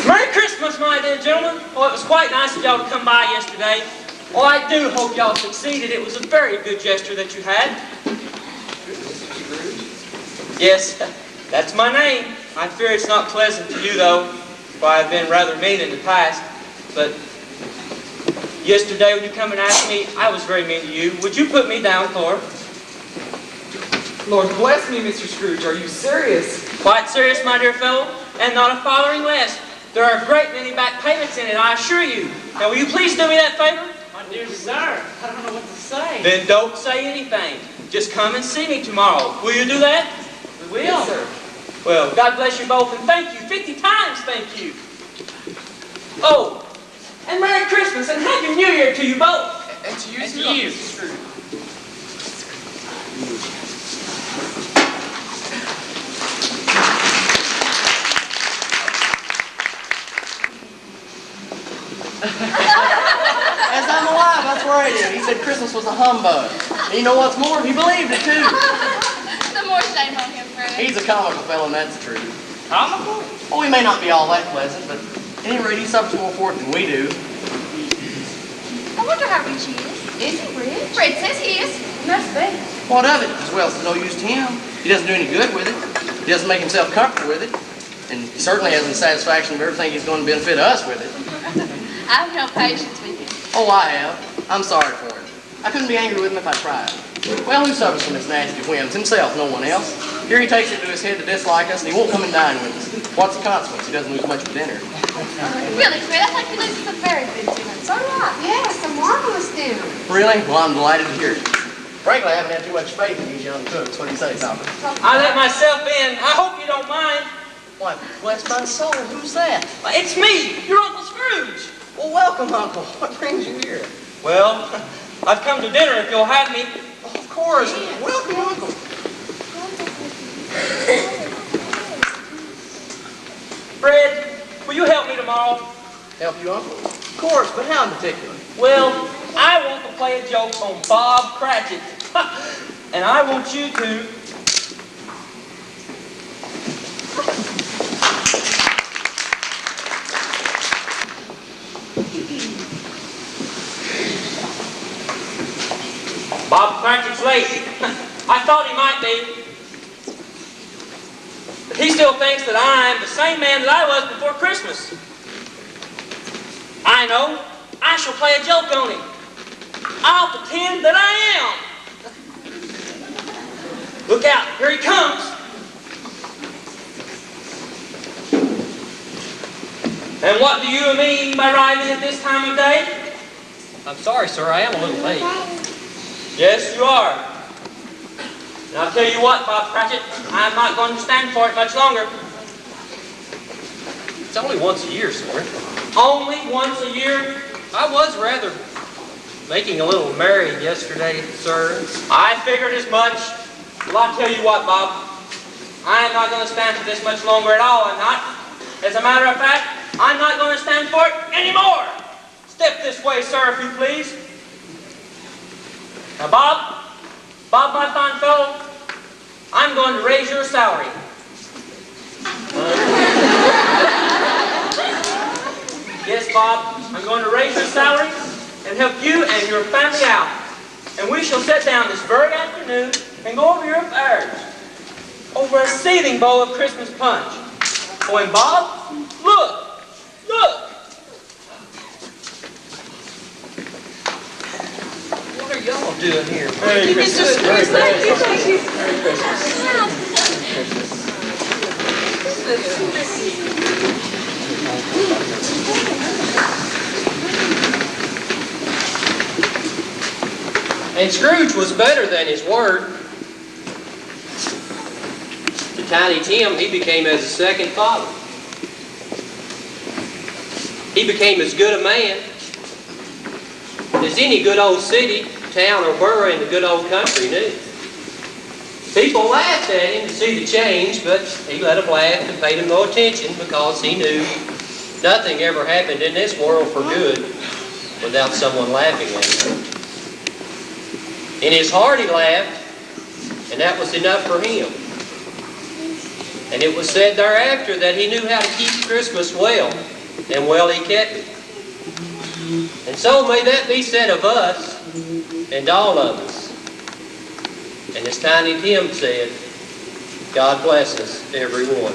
Merry Christmas, my dear gentlemen. Oh, it was quite nice of y'all to come by yesterday. Oh, I do hope y'all succeeded. It was a very good gesture that you had. Yes, that's my name. I fear it's not pleasant to you, though, for I've been rather mean in the past. But yesterday when you come and asked me, I was very mean to you. Would you put me down, Thor? Lord bless me, Mr. Scrooge. Are you serious? Quite serious, my dear fellow, and not a farthing less. There are a great many back payments in it, I assure you. Now, will you please do me that favor? My dear sir, I don't know what to say. Then don't say anything. Just come and see me tomorrow. Will you do that? We will. Yes, sir. Well, God bless you both, and thank you. 50 times thank you. Oh, and Merry Christmas, and Happy New Year to you both. And to you, And too, to you. Mr. Scrooge. As I'm alive, that's right. He said Christmas was a humbug. And you know what's more? He believed it too. The more shame on him, Fred. He's a comical fellow, and that's true. Comical? Well, he may not be all that pleasant, but at any rate, he suffers more for it than we do. I wonder how rich he is. Is he rich? Fred says he is. He must be. What of it? His wealth is no use to him. He doesn't do any good with it. He doesn't make himself comfortable with it. And he certainly hasn't the satisfaction of everything he's going to benefit us with it. I have no patience with him. Oh, I have. I'm sorry for him. I couldn't be angry with him if I tried. Well, who suffers from his nasty whims? Himself, no one else. Here he takes it to his head to dislike us, and he won't come and dine with us. What's the consequence? He doesn't lose much for dinner. Really, Fred, I think he loses a very good dinner. So do I. Yes, a marvelous dinner. Really? Well, I'm delighted to hear it. Frankly, I haven't had too much faith in these young cooks. What do you say, Papa? I let myself in. I hope you don't mind. Why, bless my soul, who's that? It's me, your Uncle Scrooge. Well, welcome, Uncle. What brings you here? Well, I've come to dinner if you'll have me. Oh, of course. Welcome, Uncle. Fred, will you help me tomorrow? Help you, Uncle? Of course, but how in particular? Well, I want to play a joke on Bob Cratchit. And I want you to... Bob Cratchit's late. I thought he might be. But he still thinks that I'm the same man that I was before Christmas. I know. I shall play a joke on him. I'll pretend that I am. Look out, here he comes. And what do you mean by arriving at this time of day? I'm sorry, sir, I am a little late. Yes, you are. And I'll tell you what, Bob Cratchit, I'm not going to stand for it much longer. It's only once a year, sir. Only once a year? I was rather making a little merry yesterday, sir. I figured as much. Well, I'll tell you what, Bob. I am not going to stand for this much longer at all. I'm not. As a matter of fact, I'm not going to stand for it anymore. Step this way, sir, if you please. Now, Bob, my fine fellow, I'm going to raise your salary. Yes, Bob, I'm going to raise your salary and help you and your family out. And we shall sit down this very afternoon and go over your affairs. Over a seething bowl of Christmas punch. Oh, and Bob, look! What are y'all doing here? Merry Christmas. Merry Christmas. Merry And Scrooge was better than his word. To Tiny Tim, he became as a second father. He became as good a man as any good old city, town, or borough in the good old country knew. People laughed at him to see the change, but he let them laugh and paid them no attention because he knew nothing ever happened in this world for good without someone laughing at him. In his heart he laughed, and that was enough for him. And it was said thereafter that he knew how to keep Christmas well, and well he kept it. And so may that be said of us and all of us. And as Tiny Tim said, God bless us, everyone.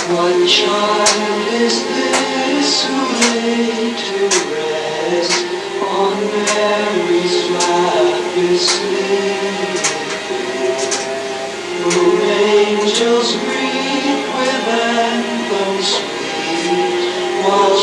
What child is this who laid to rest on Mary's blackest sleep? Whom angels greet with anthems sweet, while